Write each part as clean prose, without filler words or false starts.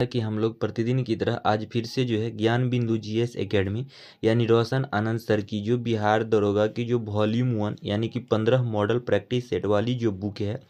कि हम लोग प्रतिदिन की तरह आज फिर से जो है ज्ञान बिंदु जीएस एकेडमी यानी रोशन आनंद सर की जो बिहार दरोगा की जो वॉल्यूम 1 यानी कि 15 मॉडल प्रैक्टिस सेट वाली जो बुक है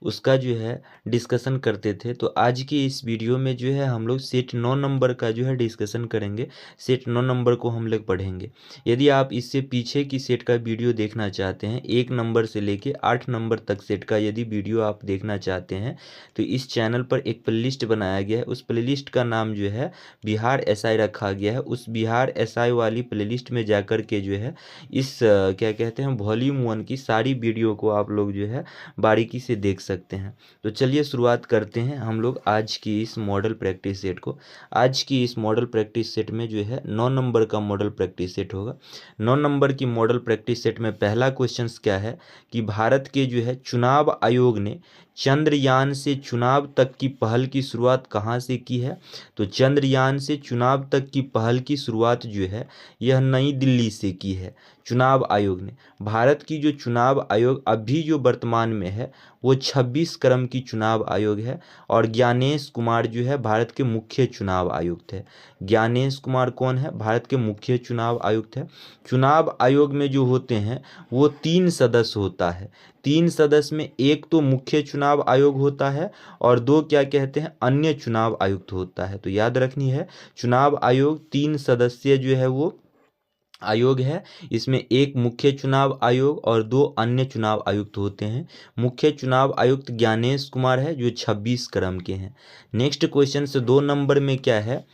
उसका जो है डिस्कशन करते थे। तो आज की इस वीडियो में जो है हम लोग सेट 9 नंबर का जो है डिस्कशन करेंगे। सेट 9 नंबर को हम लोग पढ़ेंगे। यदि आप इससे पीछे की सेट का वीडियो देखना चाहते हैं 1 नंबर से लेके 8 नंबर तक सेट का यदि वीडियो आप देखना चाहते हैं तो इस चैनल पर एक प्लेलिस्ट बनाया गया है। उस प्लेलिस्ट का नाम जो है बिहार एसआई रखा गया है। उस बिहार एसआई वाली प्लेलिस्ट में जाकर के जो है इस क्या कहते हैं वॉल्यूम 1 की सारी वीडियो को आप लोग जो है बारीकी से देख सकते हैं। तो चलिए शुरुआत करते हैं हम लोग आज की इस मॉडल प्रैक्टिस सेट को। आज की इस मॉडल प्रैक्टिस सेट में जो है 9 नंबर का मॉडल प्रैक्टिस सेट होगा। 9 नंबर की मॉडल प्रैक्टिस सेट में पहला क्वेश्चन क्या है कि भारत के जो है चुनाव आयोग ने चंद्रयान से चुनाव तक की पहल की शुरुआत कहाँ से की है। तो चंद्रयान से चुनाव तक की पहल की शुरुआत जो है यह नई दिल्ली से की है। चुनाव आयोग ने, भारत की जो चुनाव आयोग अभी जो वर्तमान में है वो 26 क्रम की चुनाव आयोग है और ज्ञानेश कुमार जो है भारत के मुख्य चुनाव आयुक्त है। ज्ञानेश कुमार कौन है? भारत के मुख्य चुनाव आयुक्त है। चुनाव आयोग में जो होते हैं वो 3 सदस्य होता है। 3 सदस्य में एक तो मुख्य चुनाव आयोग होता है और 2 क्या कहते हैं अन्य चुनाव आयुक्त होता है। तो याद रखनी है चुनाव आयोग 3 सदस्यीय जो है वो आयोग है। इसमें एक मुख्य चुनाव आयोग और 2 अन्य चुनाव आयुक्त होते हैं। मुख्य चुनाव आयुक्त ज्ञानेश कुमार है जो 26 क्रम के हैं। नेक्स्ट क्वेश्चन से 2 नंबर में क्या है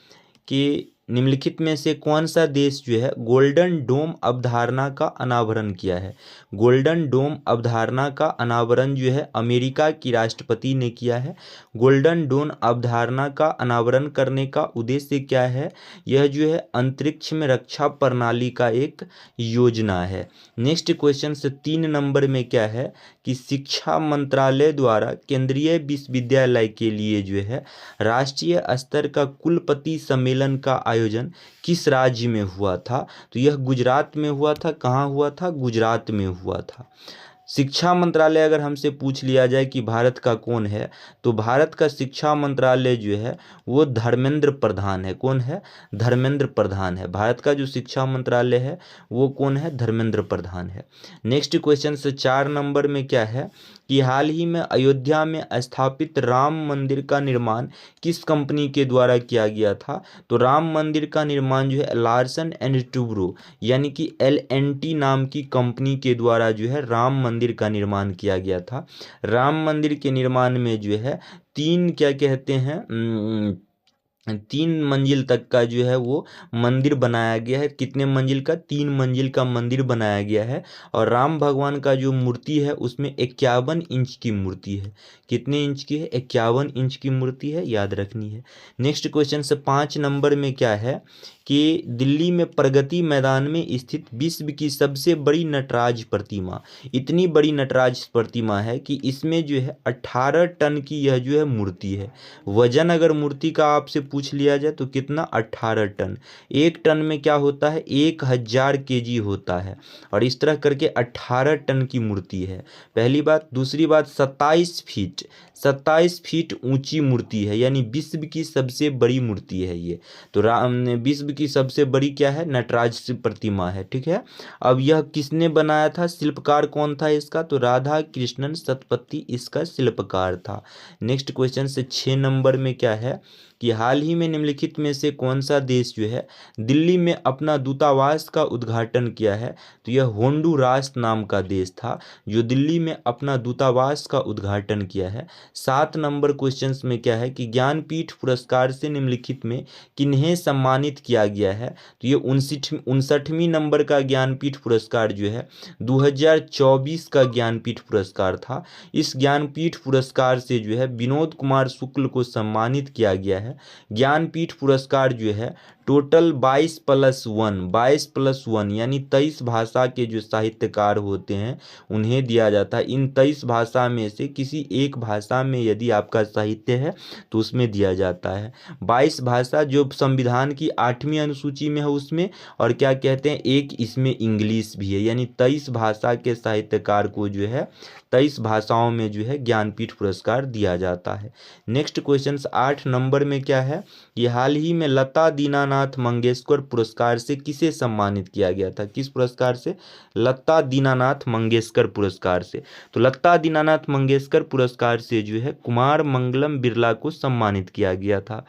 कि निम्नलिखित में से कौन सा देश जो है गोल्डन डोम अवधारणा का अनावरण किया है। गोल्डन डोम अवधारणा का अनावरण जो है अमेरिका की राष्ट्रपति ने किया है। गोल्डन डोम अवधारणा का अनावरण करने का उद्देश्य क्या है? यह जो है अंतरिक्ष में रक्षा प्रणाली का एक योजना है। नेक्स्ट क्वेश्चन से 3 नंबर में क्या है कि शिक्षा मंत्रालय द्वारा केंद्रीय विश्वविद्यालय के लिए जो है राष्ट्रीय स्तर का कुलपति सम्मेलन का आयोजन किस राज्य में हुआ था। तो यह गुजरात में हुआ था। कहाँ हुआ था? गुजरात में हुआ था। शिक्षा मंत्रालय अगर हमसे पूछ लिया जाए कि भारत का कौन है तो भारत का शिक्षा मंत्रालय जो है वो धर्मेंद्र प्रधान है। कौन है? धर्मेंद्र प्रधान है। भारत का जो शिक्षा मंत्रालय है वो कौन है? धर्मेंद्र प्रधान है। नेक्स्ट क्वेश्चन से 4 नंबर में क्या है कि हाल ही में अयोध्या में स्थापित राम मंदिर का निर्माण किस कंपनी के द्वारा किया गया था। तो राम मंदिर का निर्माण जो है लार्सन एंड टूब्रो यानी कि LNT नाम की कंपनी के द्वारा जो है राम मंदिर का निर्माण किया गया था। राम मंदिर के निर्माण में जो है 3 क्या कहते हैं 3 मंजिल तक का जो है वो मंदिर बनाया गया है। कितने मंजिल का? 3 मंजिल का मंदिर बनाया गया है। और राम भगवान का जो मूर्ति है उसमें 51 इंच की मूर्ति है। कितने इंच की है? 51 इंच की मूर्ति है, याद रखनी है। नेक्स्ट क्वेश्चन से 5 नंबर में क्या है कि दिल्ली में प्रगति मैदान में स्थित विश्व की सबसे बड़ी नटराज प्रतिमा, इतनी बड़ी नटराज प्रतिमा है कि इसमें जो है 18 टन की यह जो है मूर्ति है। वजन अगर मूर्ति का आपसे पूछ लिया जाए तो कितना? 18 टन। 1 टन में क्या होता है? 1000 kg होता है। और इस तरह करके 18 टन की मूर्ति है, पहली बात। दूसरी बात 27 फीट ऊंची मूर्ति है, यानी विश्व की सबसे बड़ी मूर्ति है ये। तो विश्व की सबसे बड़ी क्या है? नटराज प्रतिमा है। ठीक है। अब यह किसने बनाया था? शिल्पकार कौन था इसका? तो राधा कृष्णन शतपथी इसका शिल्पकार था। नेक्स्ट क्वेश्चन से 6 नंबर में क्या है कि हाल ही में निम्नलिखित में से कौन सा देश जो है दिल्ली में अपना दूतावास का उद्घाटन किया है। तो यह होंडुरास नाम का देश था जो दिल्ली में अपना दूतावास का उद्घाटन किया है। 7 नंबर क्वेश्चन में क्या है कि ज्ञानपीठ पुरस्कार से निम्नलिखित में किन्हें सम्मानित किया गया है। तो ये 59वीं नंबर का ज्ञानपीठ पुरस्कार जो है 2024 का ज्ञानपीठ पुरस्कार था। इस ज्ञानपीठ पुरस्कार से जो है विनोद कुमार शुक्ल को सम्मानित किया गया है। ज्ञानपीठ पुरस्कार जो है टोटल 22+1 यानी 23 भाषा के जो साहित्यकार होते हैं उन्हें दिया जाता है। इन 23 भाषा में से किसी एक भाषा में यदि आपका साहित्य है तो उसमें दिया जाता है। 22 भाषा जो संविधान की 8वीं अनुसूची में है उसमें, और क्या कहते हैं, एक इसमें इंग्लिश भी है, यानी 23 भाषा के साहित्यकार को जो है 23 भाषाओं में जो है ज्ञानपीठ पुरस्कार दिया जाता है। नेक्स्ट क्वेश्चन 8 नंबर में क्या है, ये हाल ही में लता दीनानाथ मंगेशकर पुरस्कार से किसे सम्मानित किया गया था? किस पुरस्कार से? लता दीनानाथ मंगेशकर पुरस्कार से। तो लता दीनानाथ मंगेशकर पुरस्कार से जो है कुमार मंगलम बिरला को सम्मानित किया गया था।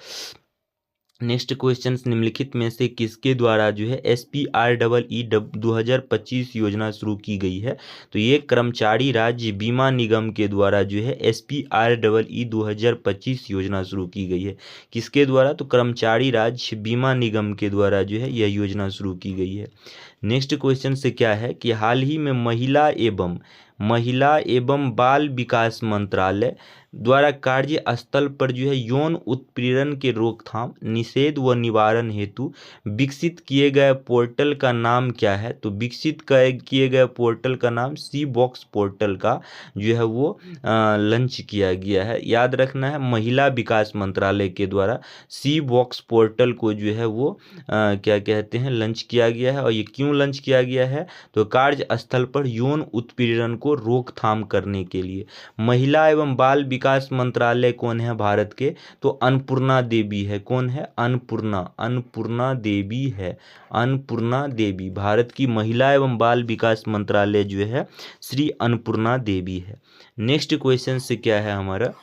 नेक्स्ट क्वेश्चन, निम्नलिखित में से किसके द्वारा जो है SPREE 2025 योजना शुरू की गई है? तो ये कर्मचारी राज्य बीमा निगम के द्वारा जो है SPREE 2025 योजना शुरू की गई है। किसके द्वारा? तो कर्मचारी राज्य बीमा निगम के द्वारा जो है यह योजना शुरू की गई है। नेक्स्ट क्वेश्चन से क्या है कि हाल ही में महिला एवं बाल विकास मंत्रालय द्वारा कार्यस्थल पर जो है यौन उत्पीड़न के रोकथाम, निषेध व निवारण हेतु विकसित किए गए पोर्टल का नाम क्या है? तो विकसित किए गए पोर्टल का नाम सी बॉक्स पोर्टल का जो है वो लॉन्च किया गया है। याद रखना है, महिला विकास मंत्रालय के द्वारा सी बॉक्स पोर्टल को जो है वो क्या कहते हैं, लॉन्च किया गया है। और ये क्यों लॉन्च किया गया है? तो कार्यस्थल पर यौन उत्पीड़न को रोकथाम करने के लिए। महिला एवं बाल विकास मंत्रालय कौन है भारत के? तो अन्नपूर्णा देवी है। कौन है? अन्नपूर्णा देवी है। अन्नपूर्णा देवी भारत की महिला एवं बाल विकास मंत्रालय जो है श्री अन्नपूर्णा देवी है। नेक्स्ट क्वेश्चन से क्या है हमारा,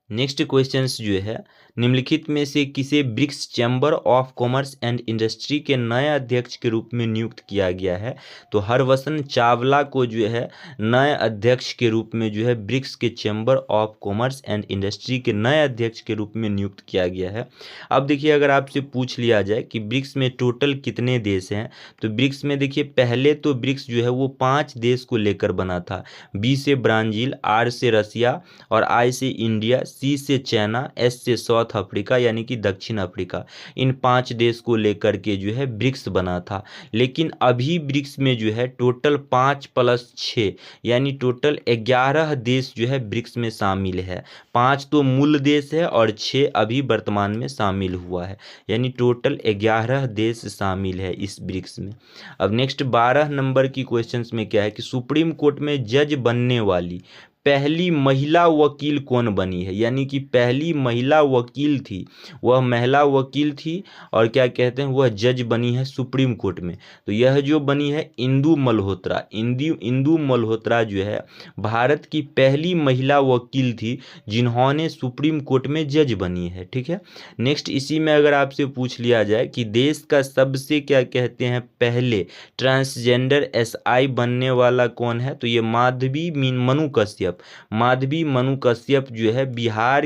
नेक्स्ट क्वेश्चंस जो है, निम्नलिखित में से किसे BRICS chamber of commerce and industry के नए अध्यक्ष के रूप में नियुक्त किया गया है? तो हरवसन चावला को जो है नए अध्यक्ष के रूप में जो है ब्रिक्स के chamber of commerce and industry के नए अध्यक्ष के रूप में नियुक्त किया गया है। अब देखिए, अगर आपसे पूछ लिया जाए कि ब्रिक्स में टोटल कितने देश हैं, तो ब्रिक्स में देखिए पहले तो ब्रिक्स जो है वो 5 देश को लेकर बना था। B से ब्राज़ील, R से रसिया और I से इंडिया, C से चाइना, S से साउथ अफ्रीका यानी कि दक्षिण अफ्रीका। इन 5 देश को लेकर के जो है ब्रिक्स बना था। लेकिन अभी ब्रिक्स में जो है टोटल 5+6 यानी टोटल 11 देश जो है ब्रिक्स में शामिल है। 5 तो मूल देश है और 6 अभी वर्तमान में शामिल हुआ है, यानी टोटल 11 देश शामिल है इस ब्रिक्स में। अब नेक्स्ट 12 नंबर की क्वेश्चंस में क्या है कि सुप्रीम कोर्ट में जज बनने वाली पहली महिला वकील कौन बनी है? यानी कि पहली महिला वकील थी, वह महिला वकील थी और क्या कहते हैं, वह जज बनी है सुप्रीम कोर्ट में। तो यह जो बनी है इंदु मल्होत्रा। इंदु मल्होत्रा जो है भारत की पहली महिला वकील थी जिन्होंने सुप्रीम कोर्ट में जज बनी है। ठीक है। नेक्स्ट, इसी में अगर आपसे पूछ लिया जाए कि देश का सबसे क्या कहते हैं पहले ट्रांसजेंडर SI बनने वाला कौन है, तो ये माधवी मनु कश्यप। माधवी मनु कश्यप जो है बिहार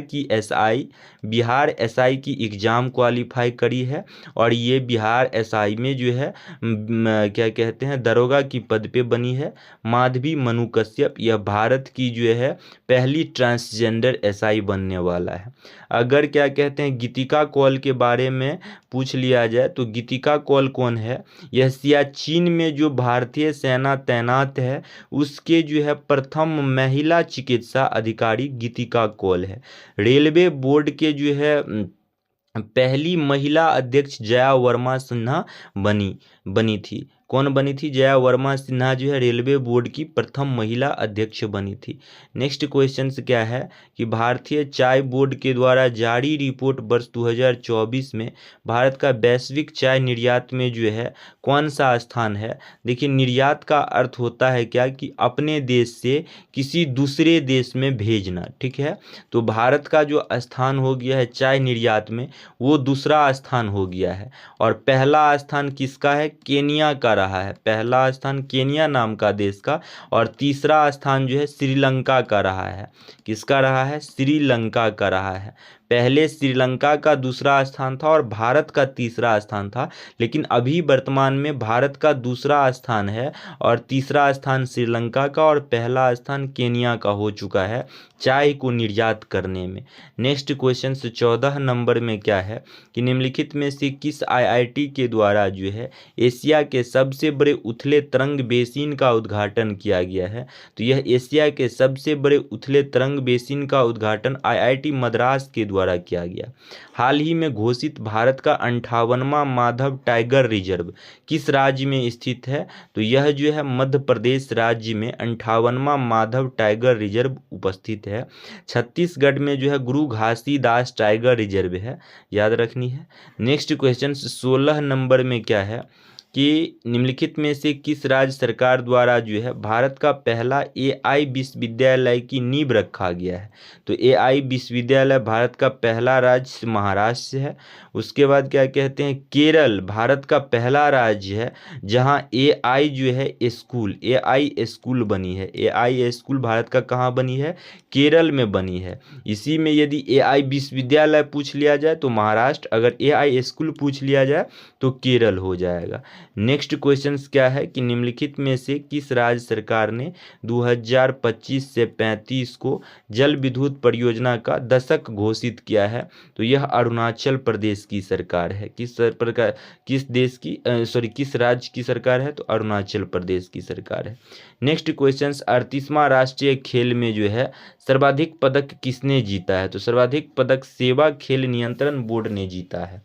SI की एग्जाम क्वालिफाई करी है और ये बिहार SI में जो है क्या कहते हैं दरोगा की पद पे बनी है। माधवी मनु कश्यप यह भारत की जो है पहली ट्रांसजेंडर SI बनने वाला है। अगर क्या कहते हैं गीतिका कौल के बारे में पूछ लिया जाए तो गीतिका कौल कौन है? यह सियाचिन में जो भारतीय सेना तैनात है उसके जो है प्रथम महिला चिकित्सा अधिकारी गीतिका कौल है। रेलवे बोर्ड के जो है पहली महिला अध्यक्ष जया वर्मा सिन्हा बनी थी। कौन बनी थी? जया वर्मा सिन्हा जो है रेलवे बोर्ड की प्रथम महिला अध्यक्ष बनी थी। नेक्स्ट क्वेश्चन क्या है कि भारतीय चाय बोर्ड के द्वारा जारी रिपोर्ट वर्ष 2024 में भारत का वैश्विक चाय निर्यात में जो है कौन सा स्थान है? देखिए, निर्यात का अर्थ होता है क्या कि अपने देश से किसी दूसरे देश में भेजना। ठीक है। तो भारत का जो स्थान हो गया है चाय निर्यात में वो दूसरा स्थान हो गया है और पहला स्थान किसका है? केनिया का रहा है? पहला स्थान केन्या नाम का देश का और तीसरा स्थान जो है श्रीलंका का रहा है। किसका रहा है? श्रीलंका का रहा है। पहले श्रीलंका का दूसरा स्थान था और भारत का तीसरा स्थान था, लेकिन अभी वर्तमान में भारत का दूसरा स्थान है और तीसरा स्थान श्रीलंका का और पहला स्थान केन्या का हो चुका है चाय को निर्यात करने में। नेक्स्ट क्वेश्चन से 14 नंबर में क्या है कि निम्नलिखित में से किस आईआईटी के द्वारा जो है एशिया के सबसे बड़े उथले तरंग बेसिन का उद्घाटन किया गया है? तो यह एशिया के सबसे बड़े उथले तरंग बेसिन का उद्घाटन आईआईटी मद्रास के द्वारा किया गया। हाल ही में घोषित भारत का 58वां माधव टाइगर रिजर्व किस राज्य में स्थित है? तो यह जो है मध्य प्रदेश राज्य में 58वां माधव टाइगर रिजर्व उपस्थित है। छत्तीसगढ़ में जो है गुरु घासीदास टाइगर रिजर्व है, याद रखनी है। नेक्स्ट क्वेश्चन 16 नंबर में क्या है कि निम्नलिखित में से किस राज्य सरकार द्वारा जो है भारत का पहला एआई विश्वविद्यालय की नींव रखा गया है? तो एआई विश्वविद्यालय भारत का पहला राज्य महाराष्ट्र है। उसके बाद क्या कहते हैं, केरल भारत का पहला राज्य है जहां एआई जो है स्कूल, एआई स्कूल बनी है। एआई स्कूल भारत का कहाँ बनी है? केरल में बनी है। इसी में यदि एआई विश्वविद्यालय पूछ लिया जाए तो महाराष्ट्र, अगर एआई स्कूल पूछ लिया जाए तो केरल हो जाएगा। नेक्स्ट क्वेश्चन क्या है कि निम्नलिखित में से किस राज्य सरकार ने 2025 से 35 को जल विद्युत परियोजना का दशक घोषित किया है? तो यह अरुणाचल प्रदेश की सरकार है। किस राज्य की सरकार है? तो अरुणाचल प्रदेश की सरकार है। नेक्स्ट क्वेश्चन 38वां राष्ट्रीय खेल में जो है सर्वाधिक पदक किसने जीता है? तो सर्वाधिक पदक सेवा खेल नियंत्रण बोर्ड ने जीता है।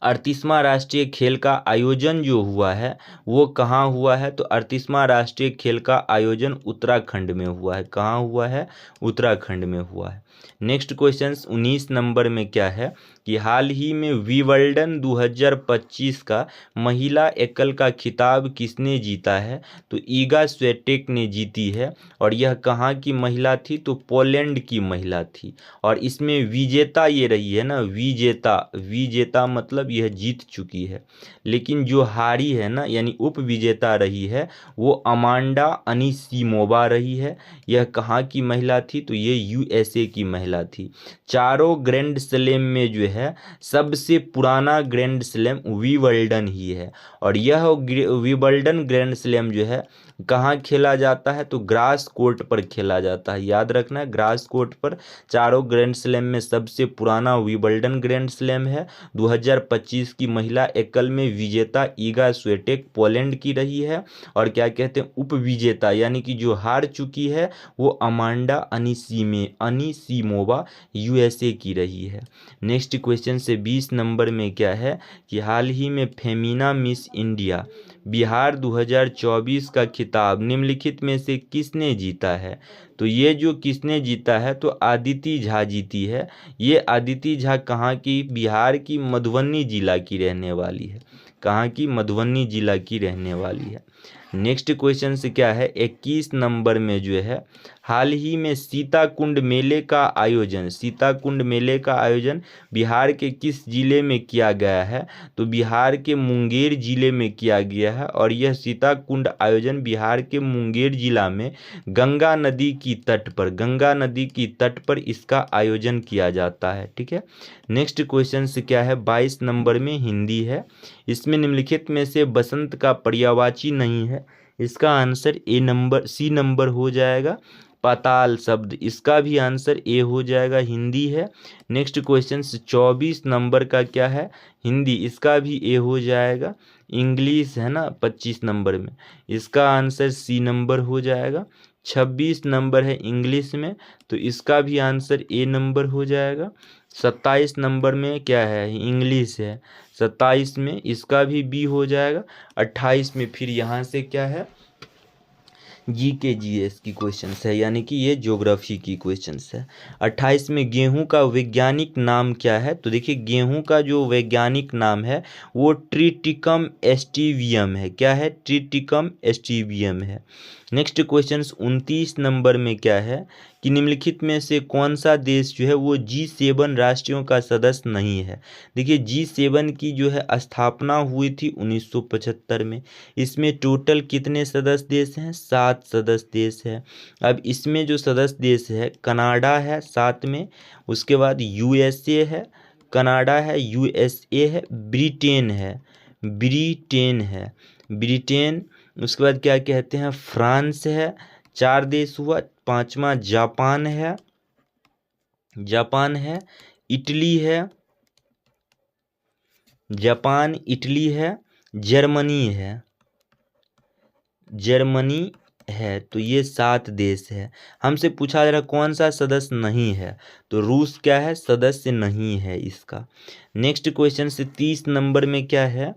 38वां राष्ट्रीय खेल का आयोजन जो हुआ है वो कहाँ हुआ है? तो 38वां राष्ट्रीय खेल का आयोजन उत्तराखंड में हुआ है। कहाँ हुआ है? उत्तराखंड में हुआ है। नेक्स्ट क्वेश्चन 19 नंबर में क्या है कि हाल ही में विंबलडन 2025 का महिला एकल का खिताब किसने जीता है? तो ईगा स्विएटेक ने जीती है। और यह कहाँ की महिला थी? तो पोलैंड की महिला थी। और इसमें विजेता ये रही है ना, विजेता मतलब यह जीत चुकी है। लेकिन जो हारी है ना, यानी उप विजेता रही है, वो अमांडा अनिसीमोवा रही है। यह कहाँ की महिला थी? तो ये यूएसए की महिला थी। चारों ग्रैंड स्लैम में जो है सबसे पुराना ग्रैंड स्लैम विंबलडन ही है। और यह विंबलडन ग्रैंड स्लैम जो है कहाँ खेला जाता है? तो ग्रास कोर्ट पर खेला जाता है। याद रखना है, ग्रास कोर्ट पर चारों ग्रैंड स्लैम में सबसे पुराना विंबलडन ग्रैंड स्लैम है। 2025 की महिला एकल में विजेता ईगा स्विएटेक पोलैंड की रही है। और क्या कहते हैं, उप विजेता यानी कि जो हार चुकी है वो अमांडा अनिसीमोवा यूएसए की रही है। नेक्स्ट क्वेश्चन से 20 नंबर में क्या है कि हाल ही में फेमिना मिस इंडिया बिहार 2024 का खिताब निम्नलिखित में से किसने जीता है? तो ये जो किसने जीता है? तो आदिति झा जीती है। ये आदिति झा कहाँ की? बिहार की मधुबनी जिला की रहने वाली है। कहाँ की? मधुबनी जिला की रहने वाली है। नेक्स्ट क्वेश्चन से क्या है 21 नंबर में जो है हाल ही में सीताकुंड मेले का आयोजन बिहार के किस जिले में किया गया है? तो बिहार के मुंगेर जिले में किया गया है। और यह सीताकुंड आयोजन बिहार के मुंगेर जिला में गंगा नदी की तट पर इसका आयोजन किया जाता है। ठीक है। नेक्स्ट क्वेश्चन से क्या है 22 नंबर में हिंदी है। इसमें निम्नलिखित में से बसंत का पर्यायवाची नहीं है। इसका आंसर सी नंबर हो जाएगा। पाताल शब्द, इसका भी आंसर ए हो जाएगा, हिंदी है। नेक्स्ट क्वेश्चन 24 नंबर का क्या है? हिंदी, इसका भी ए हो जाएगा। इंग्लिश है ना 25 नंबर में, इसका आंसर सी नंबर हो जाएगा। 26 नंबर है इंग्लिश में, तो इसका भी आंसर ए नंबर हो जाएगा। 27 नंबर में क्या है? इंग्लिश है। 27 में इसका भी बी हो जाएगा। 28 में फिर यहाँ से क्या है? GS की क्वेश्चंस है, यानी कि ये ज्योग्राफी की क्वेश्चंस है। 28 में गेहूं का वैज्ञानिक नाम क्या है? तो देखिए गेहूं का जो वैज्ञानिक नाम है वो ट्रिटिकम एस्टिवियम है। क्या है? ट्रिटिकम एस्टिवियम है। नेक्स्ट क्वेश्चन 29 नंबर में क्या है कि निम्नलिखित में से कौन सा देश जो है वो G7 राष्ट्रों का सदस्य नहीं है। देखिए G7 की जो है स्थापना हुई थी 1975 में। इसमें टोटल कितने सदस्य देश हैं? 7 सदस्य देश है। अब इसमें जो सदस्य देश है कनाडा है साथ में, उसके बाद USA है, कनाडा है, USA है, ब्रिटेन है, ब्रिटेन, उसके बाद क्या कहते हैं फ्रांस है, 4 देश हुआ। 5वां जापान है, इटली है, जर्मनी है। तो ये 7 देश है। हमसे पूछा जा रहा कौन सा सदस्य नहीं है, तो रूस क्या है? सदस्य नहीं है इसका। नेक्स्ट क्वेश्चन से 30 नंबर में क्या है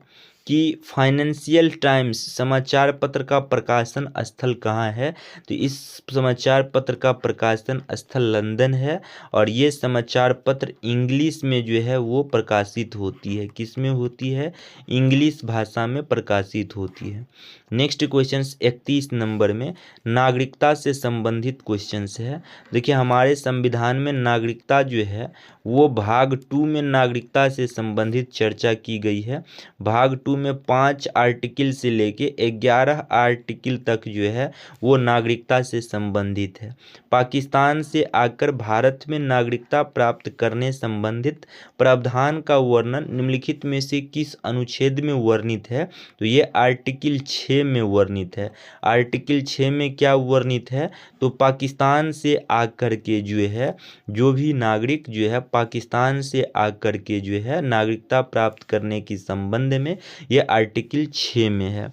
कि फाइनेंशियल टाइम्स समाचार पत्र का प्रकाशन स्थल कहाँ है? तो इस समाचार पत्र का प्रकाशन स्थल लंदन है और ये समाचार पत्र इंग्लिश में जो है वो प्रकाशित होती है। किस में होती है? इंग्लिश भाषा में प्रकाशित होती है। नेक्स्ट क्वेश्चन 31 नंबर में नागरिकता से संबंधित क्वेश्चंस है। देखिए हमारे संविधान में नागरिकता जो है वो भाग 2 में नागरिकता से संबंधित चर्चा की गई है। भाग 2 में 5 आर्टिकल से लेके 11 आर्टिकल तक जो है वो नागरिकता से संबंधित है। पाकिस्तान से आकर भारत में नागरिकता प्राप्त करने संबंधित प्रावधान का वर्णन निम्नलिखित में से किस अनुच्छेद में वर्णित है? तो ये आर्टिकल 6 में वर्णित है। आर्टिकल 6 में क्या वर्णित है? तो पाकिस्तान से आकर के जो है जो भी नागरिक जो है पाकिस्तान से आकर के जो है नागरिकता प्राप्त करने के संबंध में ये आर्टिकल 6 में है।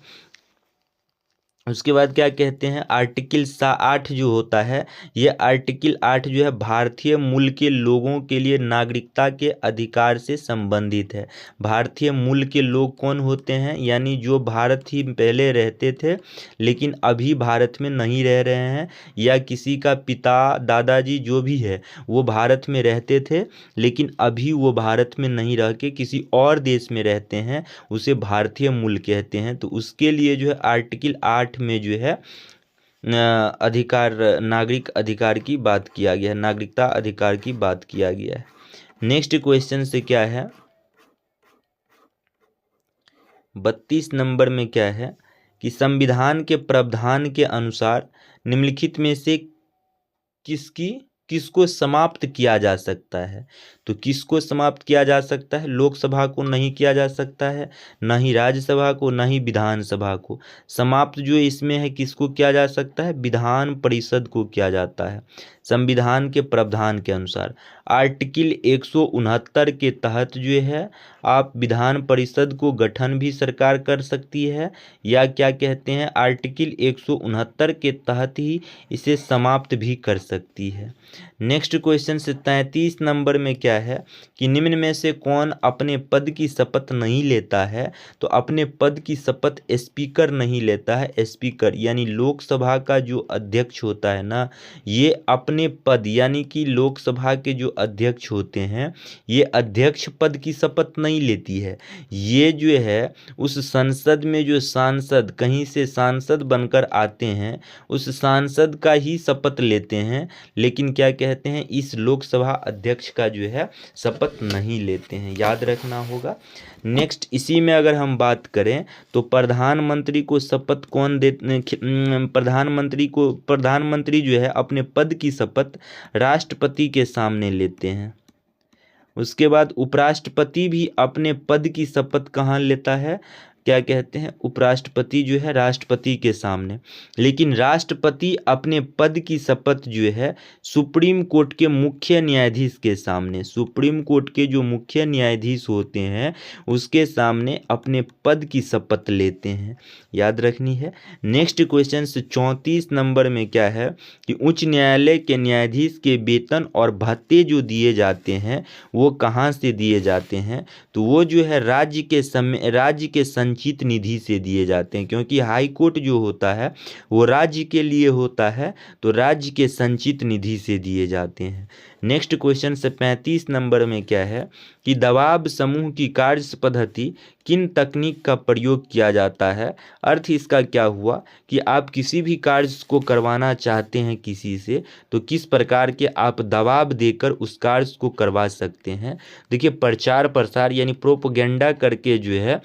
उसके बाद क्या कहते हैं आर्टिकल 8 जो होता है, ये आर्टिकल 8 जो है भारतीय मूल के लोगों के लिए नागरिकता के अधिकार से संबंधित है। भारतीय मूल के लोग कौन होते हैं? यानी जो भारत ही पहले रहते थे लेकिन अभी भारत में नहीं रह रहे हैं, या किसी का पिता दादाजी जो भी है वो भारत में रहते थे लेकिन अभी वो भारत में नहीं रह के किसी और देश में रहते हैं, उसे भारतीय मूल कहते हैं। तो उसके लिए जो है आर्टिकल 8 में जो है अधिकार नागरिक अधिकार की बात किया गया है, नागरिकता अधिकार की बात किया गया है। नेक्स्ट क्वेश्चन से क्या है 32 नंबर में क्या है कि संविधान के प्रावधान के अनुसार निम्नलिखित में से किसको समाप्त किया जा सकता है? तो किसको समाप्त किया जा सकता है? लोकसभा को नहीं किया जा सकता है, न ही राज्यसभा को, न ही विधानसभा को। समाप्त जो इसमें है किसको किया जा सकता है? विधान परिषद को किया जाता है संविधान के प्रावधान के अनुसार। आर्टिकल 169 के तहत जो है आप विधान परिषद को गठन भी सरकार कर सकती है, या क्या कहते हैं आर्टिकल 169 के तहत ही इसे समाप्त भी कर सकती है। नेक्स्ट क्वेश्चन से 33 नंबर में क्या है कि निम्न में से कौन अपने पद की शपथ नहीं लेता है? तो अपने पद की शपथ स्पीकर नहीं लेता है। स्पीकर यानी लोकसभा का जो अध्यक्ष होता है ना, ये अपने पद यानी कि लोकसभा के जो अध्यक्ष होते हैं ये अध्यक्ष पद की शपथ नहीं लेती है। ये जो है उस संसद में जो सांसद कहीं से सांसद बनकर आते हैं उस सांसद का ही शपथ लेते हैं, लेकिन क्या कहते हैं इस लोकसभा अध्यक्ष का जो है शपथ नहीं लेते हैं, याद रखना होगा। नेक्स्ट इसी में अगर हम बात करें तो प्रधानमंत्री को शपथ कौन दे? प्रधानमंत्री जो है अपने पद की शपथ राष्ट्रपति के सामने लेते हैं। उसके बाद उपराष्ट्रपति भी अपने पद की शपथ कहाँ लेता है? क्या कहते हैं उपराष्ट्रपति जो है राष्ट्रपति के सामने। लेकिन राष्ट्रपति अपने पद की शपथ जो है सुप्रीम कोर्ट के मुख्य न्यायाधीश के सामने, सुप्रीम कोर्ट के जो मुख्य न्यायाधीश होते हैं उसके सामने अपने पद की शपथ लेते हैं, याद रखनी है। नेक्स्ट क्वेश्चन से 34 नंबर में क्या है कि उच्च न्यायालय के न्यायाधीश के वेतन और भत्ते जो दिए जाते हैं वो कहाँ से दिए जाते हैं? तो वो जो है राज्य के संचित निधि से दिए जाते हैं, क्योंकि हाई कोर्ट जो होता है वो राज्य के लिए होता है, तो राज्य के संचित निधि से दिए जाते हैं। नेक्स्ट क्वेश्चन से 35 नंबर में क्या है कि दबाव समूह की कार्य पद्धति किन तकनीक का प्रयोग किया जाता है। अर्थ इसका क्या हुआ कि आप किसी भी कार्य को करवाना चाहते हैं किसी से, तो किस प्रकार के आप दबाव देकर उस कार्य को करवा सकते हैं। देखिए, प्रचार प्रसार यानी प्रोपोगेंडा करके जो है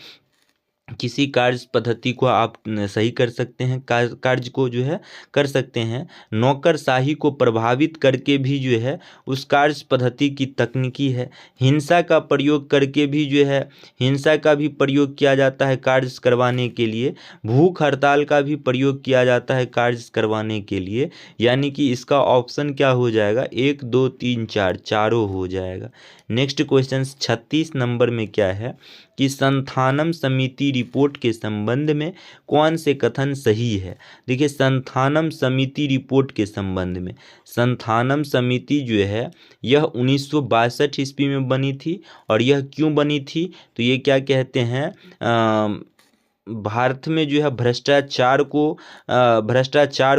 किसी कार्य पद्धति को आप सही कर सकते हैं, कार्य को जो है कर सकते हैं। नौकरशाही को प्रभावित करके भी जो है उस कार्य पद्धति की तकनीकी है। हिंसा का प्रयोग करके भी जो है हिंसा का भी प्रयोग किया जाता है कार्य करवाने के लिए। भूख हड़ताल का भी प्रयोग किया जाता है कार्य करवाने के लिए। यानी कि इसका ऑप्शन क्या हो जाएगा, 1 2 3 4 चारों हो जाएगा। नेक्स्ट क्वेश्चन 36 नंबर में क्या है कि संथानम समिति रिपोर्ट के संबंध में कौन से कथन सही है। देखिए, संथानम समिति रिपोर्ट के संबंध में, संथानम समिति जो है यह 1962 ईस्वी में बनी थी। और यह क्यों बनी थी, तो ये क्या कहते हैं, भारत में जो है भ्रष्टाचार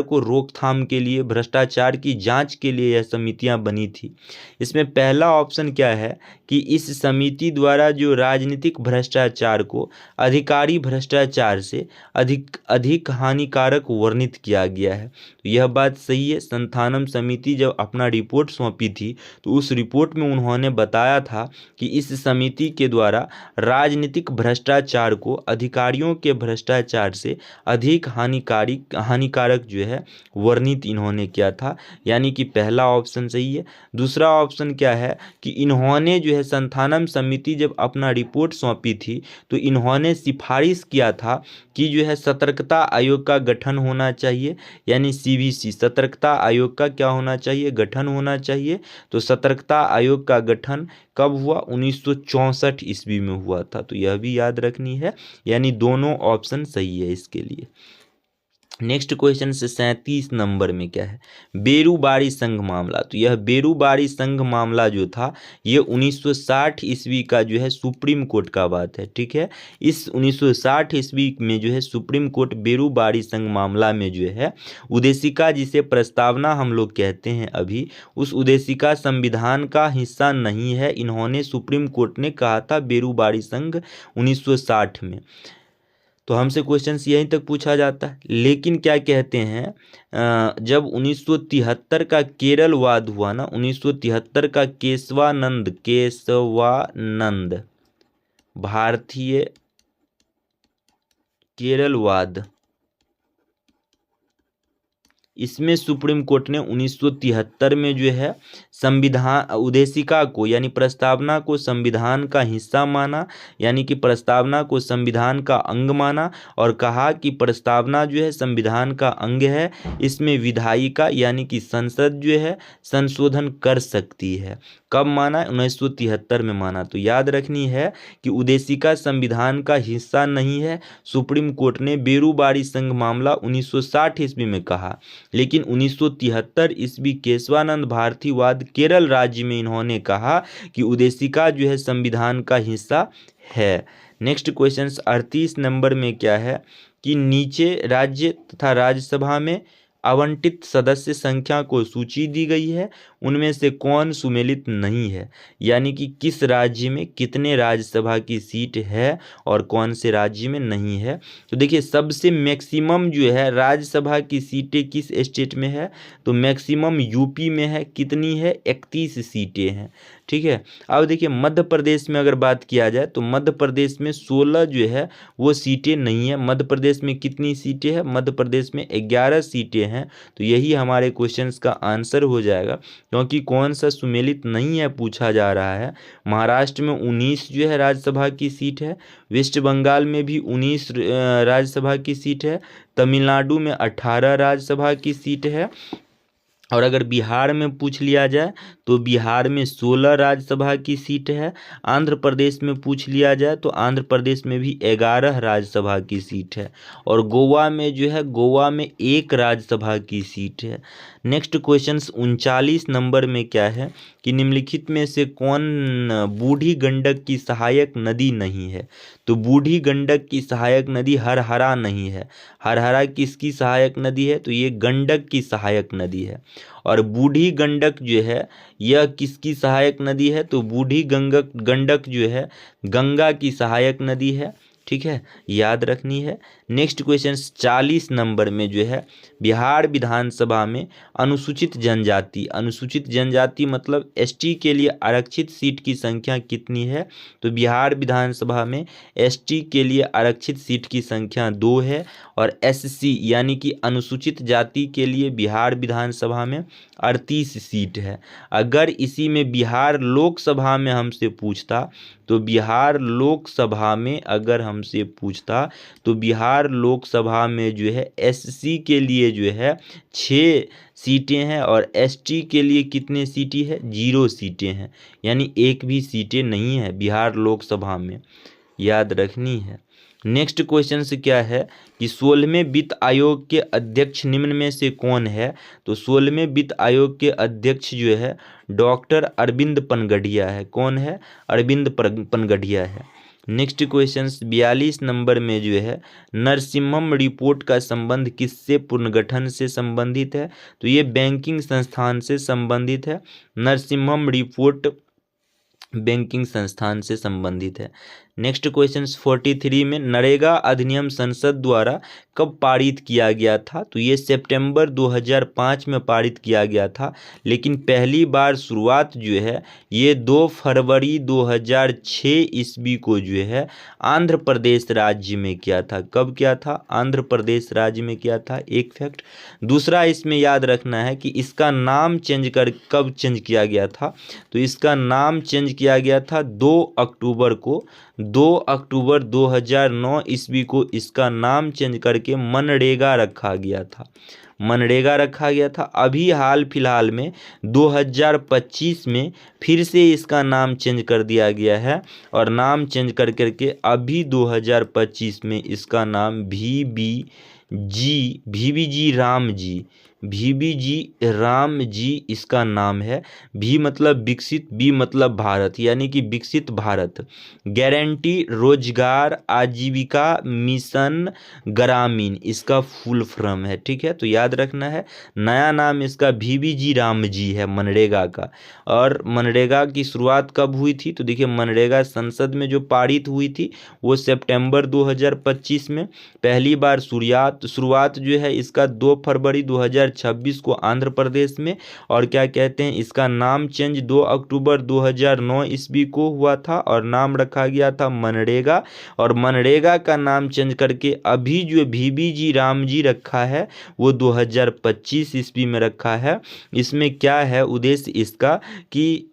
को रोकथाम के लिए, भ्रष्टाचार की जांच के लिए यह समितियां बनी थी। इसमें पहला ऑप्शन क्या है कि इस समिति द्वारा जो राजनीतिक भ्रष्टाचार को अधिकारी भ्रष्टाचार से अधिक हानिकारक वर्णित किया गया है। तो यह बात सही है। संथानम समिति जब अपना रिपोर्ट सौंपी थी तो उस रिपोर्ट में उन्होंने बताया था कि इस समिति के द्वारा राजनीतिक भ्रष्टाचार को अधिकारियों के भ्रष्टाचार से अधिक हानिकारक जो है वर्णित इन्होंने किया था। यानी कि पहला ऑप्शन सही है। दूसरा ऑप्शन क्या है कि इन्होंने जो है संथानम समिति जब अपना रिपोर्ट सौंपी थी तो इन्होंने सिफारिश किया था कि जो है सतर्कता आयोग का गठन होना चाहिए। यानी सीवीसी, सतर्कता आयोग का क्या होना चाहिए, गठन होना चाहिए। तो सतर्कता आयोग का गठन कब हुआ, 1964 ईस्वी में हुआ था। तो यह भी याद रखनी है। यानी दोनों ऑप्शन सही है इसके लिए। नेक्स्ट क्वेश्चन से 37 नंबर में क्या है, बेरूबारी संघ मामला। तो यह बेरूबारी संघ मामला जो था ये 1960 ईस्वी का जो है सुप्रीम कोर्ट का बात है। ठीक है, इस 1960 ईस्वी में जो है सुप्रीम कोर्ट बेरूबारी संघ मामला में जो है उद्देशिका, जिसे प्रस्तावना हम लोग कहते हैं अभी, उस उद्देशिका संविधान का हिस्सा नहीं है। इन्होंने सुप्रीम कोर्ट ने कहा था बेरूबारी संघ 1960 में। तो हमसे क्वेश्चंस यहीं तक पूछा जाता है। लेकिन क्या कहते हैं, जब 1973 का केरल वाद हुआ ना, 1973 का केशवानंद भारतीय केरल वाद, इसमें सुप्रीम कोर्ट ने 1973 में जो है संविधान उद्देशिका को यानी प्रस्तावना को संविधान का हिस्सा माना, यानी कि प्रस्तावना को संविधान का अंग माना और कहा कि प्रस्तावना जो है संविधान का अंग है, इसमें विधायिका यानी कि संसद जो है संशोधन कर सकती है। कब माना, 1973 में माना। तो याद रखनी है कि उद्देशिका संविधान का हिस्सा नहीं है। सुप्रीम कोर्ट ने बेरूबारी संघ मामला 1960 ईस्वी में कहा, लेकिन 1973 ईस्वी केशवानंद भारती वाद केरल राज्य में इन्होंने कहा कि उद्देशिका जो है संविधान का हिस्सा है। नेक्स्ट क्वेश्चन 38 नंबर में क्या है कि नीचे राज्य तथा राज्यसभा में आवंटित सदस्य संख्या को सूची दी गई है, उनमें से कौन सुमेलित नहीं है। यानी कि किस राज्य में कितने राज्यसभा की सीट है और कौन से राज्य में नहीं है। तो देखिए, सबसे मैक्सिमम जो है राज्यसभा की सीटें किस स्टेट में है, तो मैक्सिमम यूपी में है। कितनी है, 31 सीटें हैं। ठीक है, अब देखिए मध्य प्रदेश में अगर बात किया जाए तो मध्य प्रदेश में 16 जो है वो सीटें नहीं है। मध्य प्रदेश में कितनी सीटें हैं, मध्य प्रदेश में 11 सीटें हैं। तो यही हमारे क्वेश्चंस का आंसर हो जाएगा, क्योंकि कौन सा सुमेलित नहीं है पूछा जा रहा है। महाराष्ट्र में 19 जो है राज्यसभा की सीट है, वेस्ट बंगाल में भी 19 राज्यसभा की सीट है, तमिलनाडु में 18 राज्यसभा की सीट है, और अगर बिहार में पूछ लिया जाए तो बिहार में 16 राज्यसभा की सीट है। आंध्र प्रदेश में पूछ लिया जाए तो आंध्र प्रदेश में भी 11 राज्यसभा की सीट है, और गोवा में जो है गोवा में 1 राज्यसभा की सीट है। नेक्स्ट क्वेश्चन 39 नंबर में क्या है कि निम्नलिखित में से कौन बूढ़ी गंडक की सहायक नदी नहीं है। तो बूढ़ी गंडक की सहायक नदी हरहरा नहीं है। हरहरा किसकी सहायक नदी है, तो ये गंडक की सहायक नदी है। और बूढ़ी गंडक जो है यह किसकी सहायक नदी है, तो बूढ़ी गंडक जो है गंगा की सहायक नदी है। ठीक है, याद रखनी है। नेक्स्ट क्वेश्चन 40 नंबर में जो है बिहार विधानसभा में अनुसूचित जनजाति मतलब एसटी के लिए आरक्षित सीट की संख्या कितनी है। तो बिहार विधानसभा में एसटी के लिए आरक्षित सीट की संख्या 2 है। और एससी यानी कि अनुसूचित जाति के लिए बिहार विधानसभा में 38 सीट है। अगर इसी में बिहार लोकसभा में हमसे पूछता तो बिहार लोकसभा में अगर हमसे पूछता तो बिहार लोकसभा में जो है एससी के लिए जो है 6 सीटें हैं और एसटी के लिए कितने सीटें हैं, 0 सीटें हैं, यानी एक भी सीटें नहीं है बिहार लोकसभा में, याद रखनी है। नेक्स्ट क्वेश्चन से क्या है कि 16वें वित्त आयोग के अध्यक्ष निम्न में से कौन है। तो 16वें वित्त आयोग के अध्यक्ष जो है डॉक्टर अरविंद पनगढ़िया है। कौन है, अरविंद पनगढ़िया है। नेक्स्ट क्वेश्चन 42 नंबर में जो है नरसिम्हम रिपोर्ट का संबंध किससे पुनर्गठन से संबंधित है। तो ये बैंकिंग संस्थान से संबंधित है। नरसिम्हम रिपोर्ट बैंकिंग संस्थान से संबंधित है। नेक्स्ट क्वेश्चन 43 में नरेगा अधिनियम संसद द्वारा कब पारित किया गया था। तो ये सितंबर 2005 में पारित किया गया था, लेकिन पहली बार शुरुआत जो है ये 2 फरवरी 2006 ईस्वी को जो है आंध्र प्रदेश राज्य में किया था। कब किया था, आंध्र प्रदेश राज्य में किया था, एक फैक्ट। दूसरा इसमें याद रखना है कि इसका नाम कब चेंज किया गया था। तो इसका नाम चेंज किया गया था 2 अक्टूबर को। 2 अक्टूबर 2009 ईस्वी को इसका नाम चेंज करके मनरेगा रखा गया था। मनरेगा रखा गया था। अभी हाल फिलहाल में 2025 में फिर से इसका नाम चेंज कर दिया गया है और नाम चेंज कर करके अभी 2025 में इसका नाम VBG राम जी इसका नाम है। भी मतलब विकसित, बी मतलब भारत, यानी कि विकसित भारत गारंटी रोजगार आजीविका मिशन ग्रामीण इसका फुल फॉर्म है। ठीक है, तो याद रखना है नया नाम इसका VBG राम जी है मनरेगा का। और मनरेगा की शुरुआत कब हुई थी, तो देखिए मनरेगा संसद में जो पारित हुई थी वो सितंबर 2025 में। पहली बार शुरुआत जो है इसका 2 फरवरी 2026 को आंध्र प्रदेश में, और क्या कहते हैं इसका नाम चेंज 2 अक्टूबर 2009 ईस्वी को हुआ था और नाम रखा गया था मनरेगा। और मनरेगा का नाम चेंज करके अभी जो VBG राम जी रखा है वो 2025 ईस्वी में रखा है। इसमें क्या है उद्देश्य इसका कि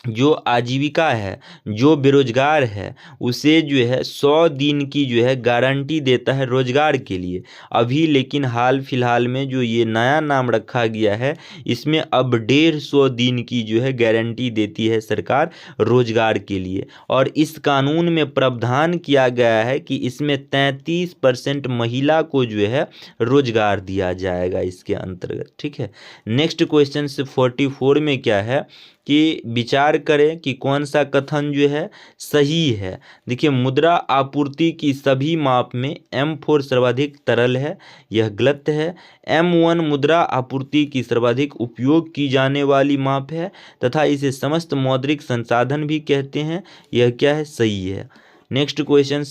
जो आजीविका है, जो बेरोजगार है उसे जो है 100 दिन की जो है गारंटी देता है रोजगार के लिए। अभी लेकिन हाल फिलहाल में जो ये नया नाम रखा गया है इसमें अब 150 दिन की जो है गारंटी देती है सरकार रोजगार के लिए। और इस कानून में प्रावधान किया गया है कि इसमें 33% महिला को जो है रोजगार दिया जाएगा इसके अंतर्गत। ठीक है, नेक्स्ट क्वेश्चन से 44 में क्या है कि विचार करें कि कौन सा कथन जो है सही है। देखिए मुद्रा आपूर्ति की सभी माप में M4 सर्वाधिक तरल है, यह गलत है। M1 मुद्रा आपूर्ति की सर्वाधिक उपयोग की जाने वाली माप है तथा इसे समस्त मौद्रिक संसाधन भी कहते हैं, यह क्या है, सही है। नेक्स्ट क्वेश्चन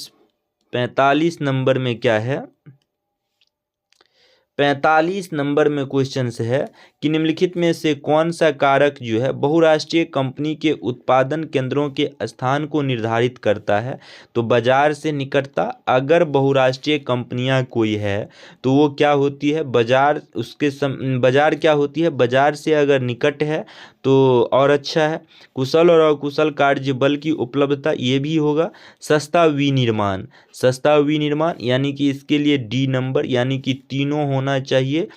45 नंबर में क्या है, 45 नंबर में क्वेश्चन है कि निम्नलिखित में से कौन सा कारक जो है बहुराष्ट्रीय कंपनी के उत्पादन केंद्रों के स्थान को निर्धारित करता है। तो बाजार से निकटता, अगर बहुराष्ट्रीय कंपनियां कोई है तो वो क्या होती है, बाजार बाजार क्या होती है, बाजार से अगर निकट है तो और अच्छा है। कुशल और अकुशल कार्य बल की उपलब्धता, ये भी होगा। सस्ता विनिर्माण यानी कि इसके लिए D नंबर, यानी कि तीनों होना चाहिए।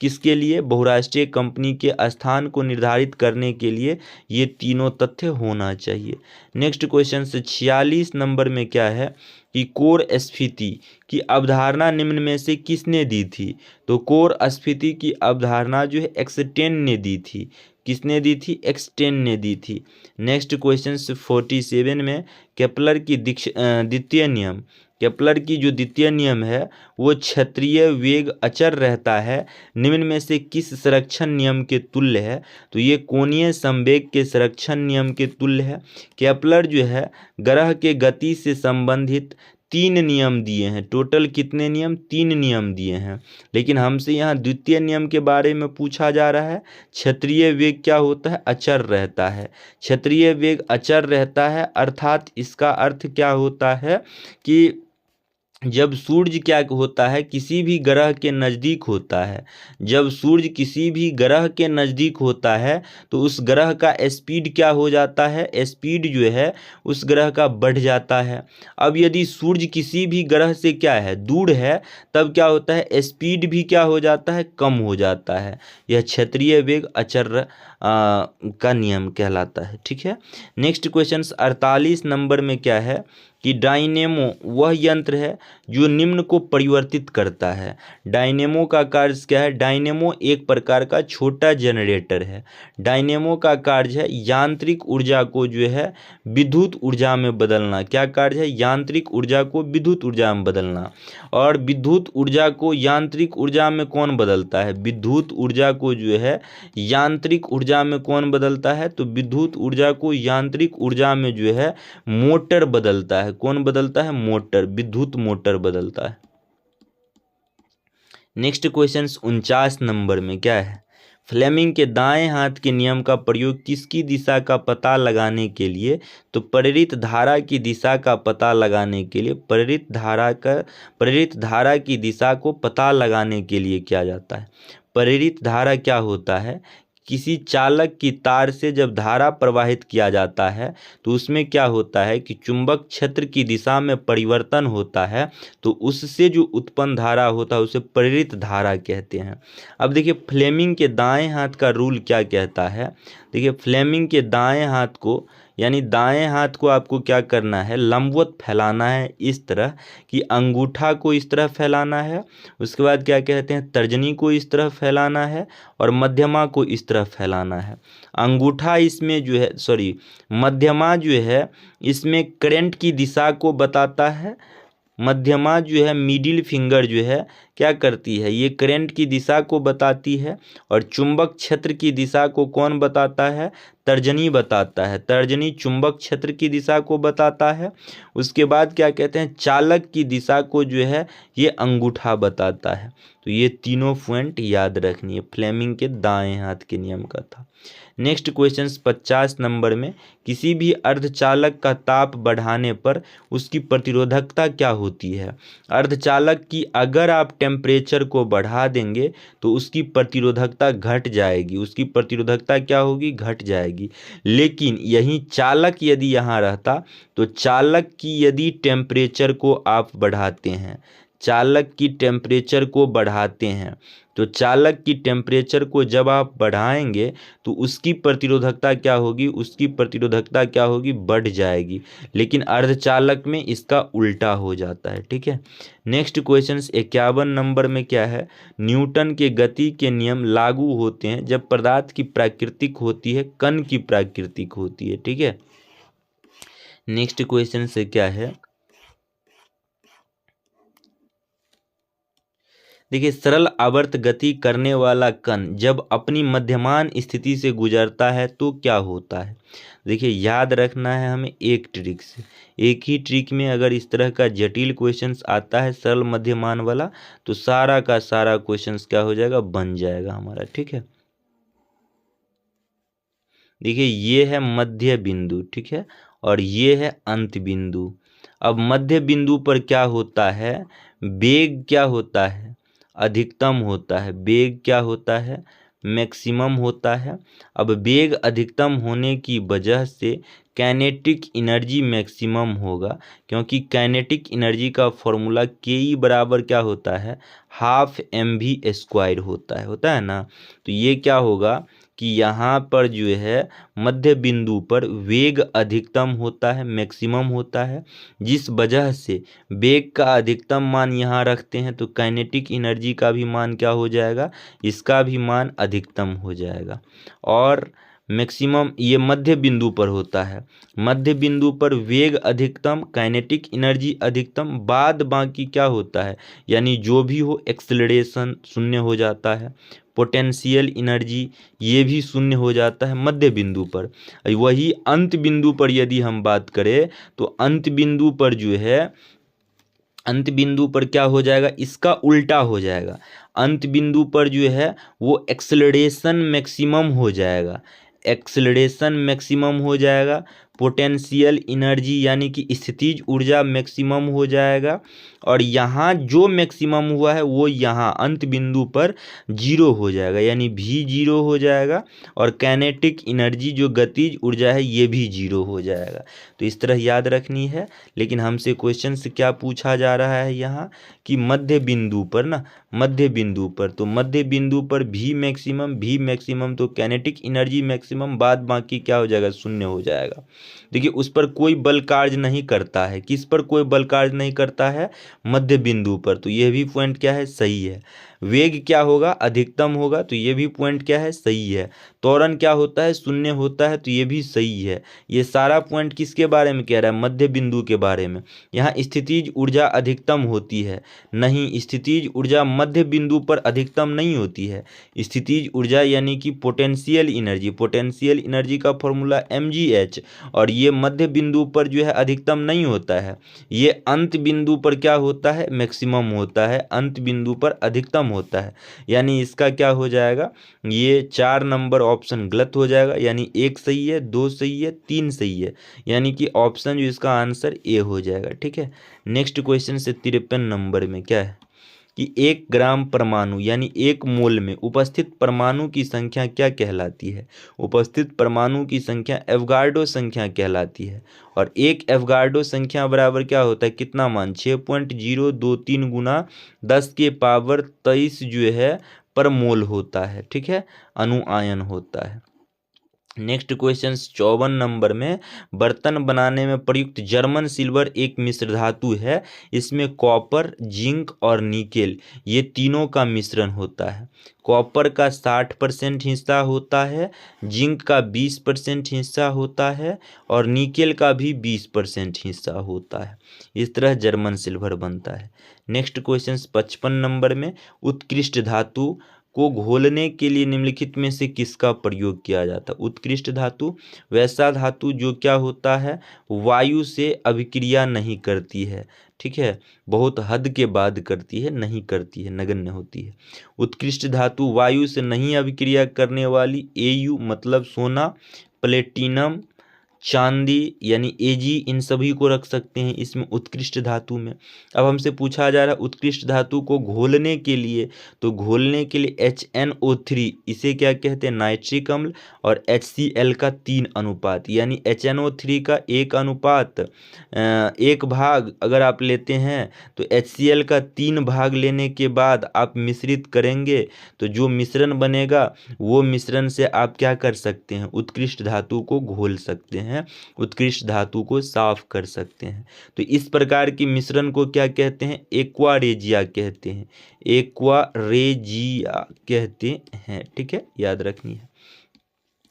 किसके लिए? बहुराष्ट्रीय कंपनी के स्थान को निर्धारित करने के लिए ये तीनों तथ्य होना चाहिए। नेक्स्ट क्वेश्चन से 46 नंबर में क्या है कि कोर स्फीति की अवधारणा निम्न में से किसने दी थी? तो कोर स्फीति की अवधारणा जो है एक्सटेन ने दी थी। किसने दी थी? एक्सटेन ने दी थी। नेक्स्ट क्वेश्चन 47 में केपलर की द्वितीय नियम, केपलर की जो द्वितीय नियम है वो क्षत्रीय वेग अचर रहता है निम्न में से किस संरक्षण नियम के तुल्य है? तो ये कोणीय संवेग के संरक्षण नियम के तुल्य है। केपलर जो है ग्रह के गति से संबंधित 3 नियम दिए हैं। टोटल कितने नियम? 3 नियम दिए हैं, लेकिन हमसे यहाँ द्वितीय नियम के बारे में पूछा जा रहा है। क्षत्रीय वेग क्या होता है? अचर रहता है। क्षत्रीय वेग अचर रहता है अर्थात इसका अर्थ क्या होता है कि जब सूर्य क्या होता है, किसी भी ग्रह के नज़दीक होता है, जब सूर्य किसी भी ग्रह के नज़दीक होता है तो उस ग्रह का स्पीड क्या हो जाता है? स्पीड जो है उस ग्रह का बढ़ जाता है। अब यदि सूर्य किसी भी ग्रह से क्या है? दूर है, तब क्या होता है? स्पीड भी क्या हो जाता है? कम हो जाता है। यह क्षत्रीय वेग अचर का नियम कहलाता है। ठीक है। नेक्स्ट क्वेश्चन 48 नंबर में क्या है कि डायनेमो वह यंत्र है जो निम्न को परिवर्तित करता है। डायनेमो का कार्य क्या है? डायनेमो एक प्रकार का छोटा जनरेटर है। डायनेमो का कार्य है यांत्रिक ऊर्जा को जो है विद्युत ऊर्जा में बदलना। क्या कार्य है? यांत्रिक ऊर्जा को विद्युत ऊर्जा में बदलना। और विद्युत ऊर्जा को यांत्रिक ऊर्जा में कौन बदलता है? विद्युत ऊर्जा को जो है यांत्रिक ऊर्जा में कौन बदलता है? तो विद्युत ऊर्जा को यांत्रिक ऊर्जा में जो है मोटर बदलता है। कौन बदलता है? मोटर, विद्युत मोटर बदलता है। नेक्स्ट क्वेश्चन 49 नंबर में क्या है? फ्लेमिंग के दाएं हाथ के नियम का प्रयोग किसकी दिशा का पता लगाने के लिए? तो प्रेरित धारा की दिशा का पता लगाने के लिए, प्रेरित धारा की दिशा को पता लगाने के लिए किया जाता है। प्रेरित धारा क्या होता है? किसी चालक की तार से जब धारा प्रवाहित किया जाता है तो उसमें क्या होता है कि चुंबक क्षेत्र की दिशा में परिवर्तन होता है, तो उससे जो उत्पन्न धारा होता है उसे प्रेरित धारा कहते हैं। अब देखिए फ्लेमिंग के दाएं हाथ का रूल क्या कहता है। देखिए फ्लेमिंग के दाएं हाथ को, यानी दाएं हाथ को आपको क्या करना है? लंबवत फैलाना है इस तरह कि अंगूठा को इस तरह फैलाना है। उसके बाद क्या कहते हैं? तर्जनी को इस तरह फैलाना है और मध्यमा को इस तरह फैलाना है। अंगूठा इसमें जो है मध्यमा जो है इसमें करंट की दिशा को बताता है। मध्यमा जो है मिडिल फिंगर जो है क्या करती है? ये करंट की दिशा को बताती है। और चुंबक क्षेत्र की दिशा को कौन बताता है? तर्जनी बताता है। तर्जनी चुंबक क्षेत्र की दिशा को बताता है। उसके बाद क्या कहते हैं? चालक की दिशा को जो है ये अंगूठा बताता है। तो ये तीनों पॉइंट याद रखनी है। फ्लेमिंग के दाएं हाथ के नियम का था। नेक्स्ट क्वेश्चन 50 नंबर में किसी भी अर्धचालक का ताप बढ़ाने पर उसकी प्रतिरोधकता क्या होती है? अर्धचालक की अगर आप टेम्परेचर को बढ़ा देंगे तो उसकी प्रतिरोधकता घट जाएगी। उसकी प्रतिरोधकता क्या होगी? घट जाएगी। लेकिन यही चालक यदि यहाँ रहता तो चालक की यदि टेम्परेचर को आप बढ़ाते हैं, चालक की टेम्परेचर को बढ़ाते हैं, तो चालक की टेम्परेचर को जब आप बढ़ाएंगे तो उसकी प्रतिरोधकता क्या होगी? उसकी प्रतिरोधकता क्या होगी? बढ़ जाएगी। लेकिन अर्धचालक में इसका उल्टा हो जाता है। ठीक है। नेक्स्ट क्वेश्चन 51 नंबर में क्या है? न्यूटन के गति के नियम लागू होते हैं जब पदार्थ की प्राकृतिक होती है, कण की प्राकृतिक होती है। ठीक है। नेक्स्ट क्वेश्चन से क्या है? देखिए सरल आवर्त गति करने वाला कण जब अपनी मध्यमान स्थिति से गुजरता है तो क्या होता है? देखिए याद रखना है हमें एक ट्रिक से। एक ही ट्रिक में अगर इस तरह का जटिल क्वेश्चंस आता है सरल मध्यमान वाला तो सारा का सारा क्वेश्चंस क्या हो जाएगा? बन जाएगा हमारा। ठीक है। देखिए ये है मध्य बिंदु, ठीक है, और ये है अंत बिंदु। अब मध्य बिंदु पर क्या होता है? वेग क्या होता है? अधिकतम होता है। वेग क्या होता है? मैक्सिमम होता है। अब वेग अधिकतम होने की वजह से काइनेटिक एनर्जी मैक्सिमम होगा, क्योंकि काइनेटिक एनर्जी का फॉर्मूला के ई बराबर क्या होता है, हाफ mv² होता है ना। तो ये क्या होगा कि यहाँ पर जो है मध्य बिंदु पर वेग अधिकतम होता है, मैक्सिमम होता है, जिस वजह से वेग का अधिकतम मान यहाँ रखते हैं तो काइनेटिक एनर्जी का भी मान क्या हो जाएगा, इसका भी मान अधिकतम हो जाएगा। और मैक्सिमम ये मध्य बिंदु पर होता है, मध्य बिंदु पर वेग अधिकतम, काइनेटिक एनर्जी अधिकतम, बाद बाकी क्या होता है, यानी जो भी हो एक्सेलरेशन शून्य हो जाता है, पोटेंशियल एनर्जी ये भी शून्य हो जाता है मध्य बिंदु पर। वही अंत बिंदु पर यदि हम बात करें तो अंत बिंदु पर जो है, अंत बिंदु पर क्या हो जाएगा, इसका उल्टा हो जाएगा। अंत बिंदु पर जो है वो एक्सेलरेशन मैक्सिमम हो जाएगा, एक्सेलरेशन मैक्सिमम हो जाएगा, पोटेंशियल एनर्जी यानी कि स्थितिज ऊर्जा मैक्सिमम हो जाएगा। और यहाँ जो मैक्सिमम हुआ है वो यहाँ अंत बिंदु पर जीरो हो जाएगा, यानी भी जीरो हो जाएगा। और काइनेटिक एनर्जी जो गतिज ऊर्जा है ये भी जीरो हो जाएगा। तो इस तरह याद रखनी है। लेकिन हमसे क्वेश्चन से क्या पूछा जा रहा है यहाँ कि मध्य बिंदु पर ना, मध्य बिंदु पर, तो मध्य बिंदु पर भी मैक्सिमम तो काइनेटिक एनर्जी मैक्सिमम, बाद बाकी क्या हो जाएगा, शून्य हो जाएगा। देखिए उस पर कोई बल कार्य नहीं करता है, किस पर कोई बल कार्य नहीं करता है, मध्य बिंदु पर। तो यह भी पॉइंट क्या है, सही है। वेग क्या होगा, अधिकतम होगा, तो ये भी पॉइंट क्या है, सही है। त्वरण क्या होता है, शून्य होता है, तो ये भी सही है। ये सारा पॉइंट किसके बारे में कह रहा है, मध्य बिंदु के बारे में। यहाँ स्थितिज ऊर्जा अधिकतम होती है, नहीं, स्थितिज ऊर्जा मध्य बिंदु पर अधिकतम नहीं होती है। स्थितिज ऊर्जा यानी कि पोटेंशियल एनर्जी, पोटेंशियल एनर्जी का फॉर्मूला mgh, और ये मध्य बिंदु पर जो है अधिकतम नहीं होता है, ये अंत बिंदु पर क्या होता है, मैक्सिमम होता है, अंत बिंदु पर अधिकतम होता है। यानी इसका क्या हो जाएगा, ये 4 नंबर ऑप्शन गलत हो जाएगा, यानी 1 सही है, 2 सही है, 3 सही है, यानी कि ऑप्शन जो इसका आंसर ए हो जाएगा। ठीक है। नेक्स्ट क्वेश्चन से 53 नंबर में क्या है कि 1 ग्राम परमाणु यानी 1 मोल में उपस्थित परमाणु की संख्या क्या कहलाती है। उपस्थित परमाणु की संख्या एवोगाड्रो संख्या कहलाती है। और 1 एवोगाड्रो संख्या बराबर क्या होता है, कितना मान, 6.023 गुना 10 के पावर 23 जो है पर मोल होता है। ठीक है, अणु आयन होता है। नेक्स्ट क्वेश्चन 54 नंबर में, बर्तन बनाने में प्रयुक्त जर्मन सिल्वर एक मिश्र धातु है, इसमें कॉपर, जिंक और निकेल ये तीनों का मिश्रण होता है। कॉपर का 60% हिस्सा होता है, जिंक का 20% हिस्सा होता है और निकेल का भी 20% हिस्सा होता है। इस तरह जर्मन सिल्वर बनता है। नेक्स्ट क्वेश्चन 55 नंबर में, उत्कृष्ट धातु को घोलने के लिए निम्नलिखित में से किसका प्रयोग किया जाता है। उत्कृष्ट धातु वैसा धातु जो क्या होता है, वायु से अभिक्रिया नहीं करती है। ठीक है, बहुत हद के बाद करती है, नहीं करती है, नगण्य होती है। उत्कृष्ट धातु वायु से नहीं अभिक्रिया करने वाली, Au मतलब सोना, प्लेटिनम, चांदी यानी Ag, इन सभी को रख सकते हैं इसमें उत्कृष्ट धातु में। अब हमसे पूछा जा रहा है उत्कृष्ट धातु को घोलने के लिए, तो घोलने के लिए HNO3 इसे क्या कहते हैं, नाइट्रिक अम्ल, और HCl का 3 अनुपात, यानी HNO3 का 1 अनुपात 1 भाग अगर आप लेते हैं तो HCl का 3 भाग लेने के बाद आप मिश्रित करेंगे तो जो मिश्रण बनेगा वो मिश्रण से आप क्या कर सकते हैं, उत्कृष्ट धातु को घोल सकते हैं, उत्कृष्ट धातु को साफ कर सकते हैं। तो इस प्रकार की मिश्रण को क्या कहते हैं, एक्वारेजिया कहते हैं, एक्वारेजिया कहते हैं। ठीक है, याद रखनी है।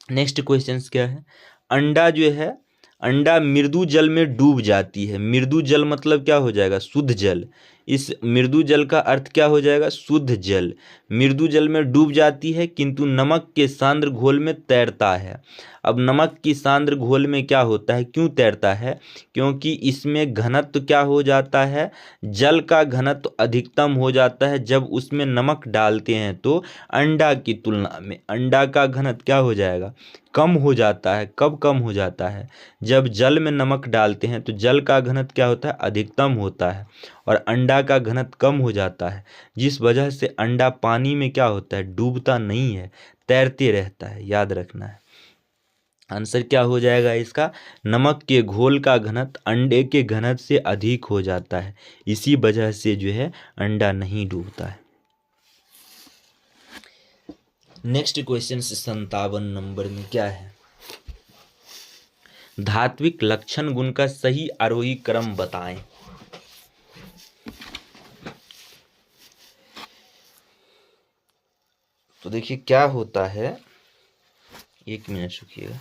नेक्स्ट क्वेश्चन क्या है, अंडा जो है, अंडा मृदु जल में डूब जाती है। मृदु जल मतलब क्या हो जाएगा, शुद्ध जल। इस मृदु जल का अर्थ क्या हो जाएगा, शुद्ध जल। मृदु जल में डूब जाती है किंतु नमक के सांद्र घोल में तैरता है। अब नमक की सांद्र घोल में क्या होता है, क्यों तैरता है, क्योंकि इसमें घनत्व क्या हो जाता है, जल का घनत्व अधिकतम हो जाता है। जब उसमें नमक डालते हैं तो अंडा की तुलना में अंडा का घनत्व क्या हो जाएगा, कम हो जाता है। कब कम हो जाता है, जब जल में नमक डालते हैं तो जल का घनत्व क्या होता है, अधिकतम होता है। और अंडा अंडा का घनत्व कम हो जाता है, जिस वजह से अंडा पानी में क्या होता है, डूबता नहीं है, तैरते रहता है। याद रखना है। आंसर क्या हो जाएगा इसका, नमक के घोल का घनत्व अंडे के घनत्व से अधिक हो जाता है, इसी वजह से जो है अंडा नहीं डूबता है। नेक्स्ट क्वेश्चन 57 नंबर में क्या है, धात्विक लक्षण गुण का सही आरोही क्रम बताएं। तो देखिए क्या होता है, एक मिनट रुकिएगा।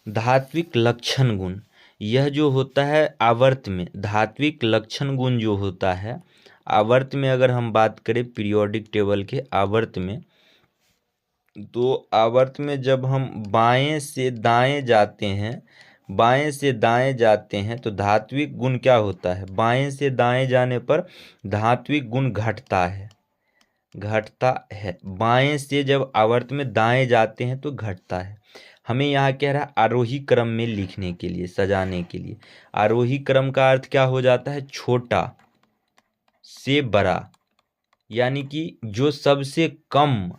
धात्विक लक्षण गुण, यह जो होता है आवर्त में, धात्विक लक्षण गुण जो होता है आवर्त में, अगर हम बात करें पीरियोडिक टेबल के आवर्त में, तो आवर्त में जब हम बाएं से दाएं जाते हैं, बाएं से दाएं जाते हैं तो धात्विक गुण क्या होता है, बाएं से दाएं जाने पर धात्विक गुण घटता है, घटता है। बाएं से जब आवर्त में दाएं जाते हैं तो घटता है। हमें यहाँ कह रहा है आरोही क्रम में लिखने के लिए, सजाने के लिए। आरोही क्रम का अर्थ क्या हो जाता है, छोटा से बड़ा, यानी कि जो सबसे कम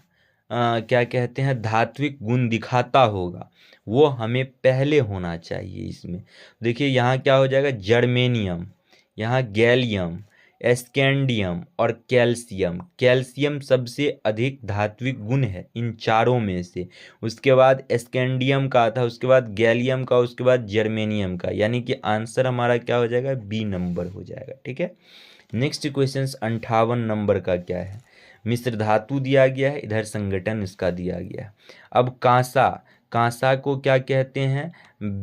क्या कहते हैं धात्विक गुण दिखाता होगा वो हमें पहले होना चाहिए इसमें। देखिए यहाँ क्या हो जाएगा, जर्मेनियम, यहाँ गैलियम, एस्केंडियम और कैल्शियम। कैल्शियम सबसे अधिक धात्विक गुण है इन चारों में से, उसके बाद एस्केंडियम का था, उसके बाद गैलियम का, उसके बाद जर्मेनियम का, यानी कि आंसर हमारा क्या हो जाएगा, बी नंबर हो जाएगा। ठीक है। नेक्स्ट क्वेश्चन 58 नंबर का क्या है, मिश्र धातु दिया गया है, इधर संगठन इसका दिया गया है। अब कांसा, कांसा को क्या कहते हैं,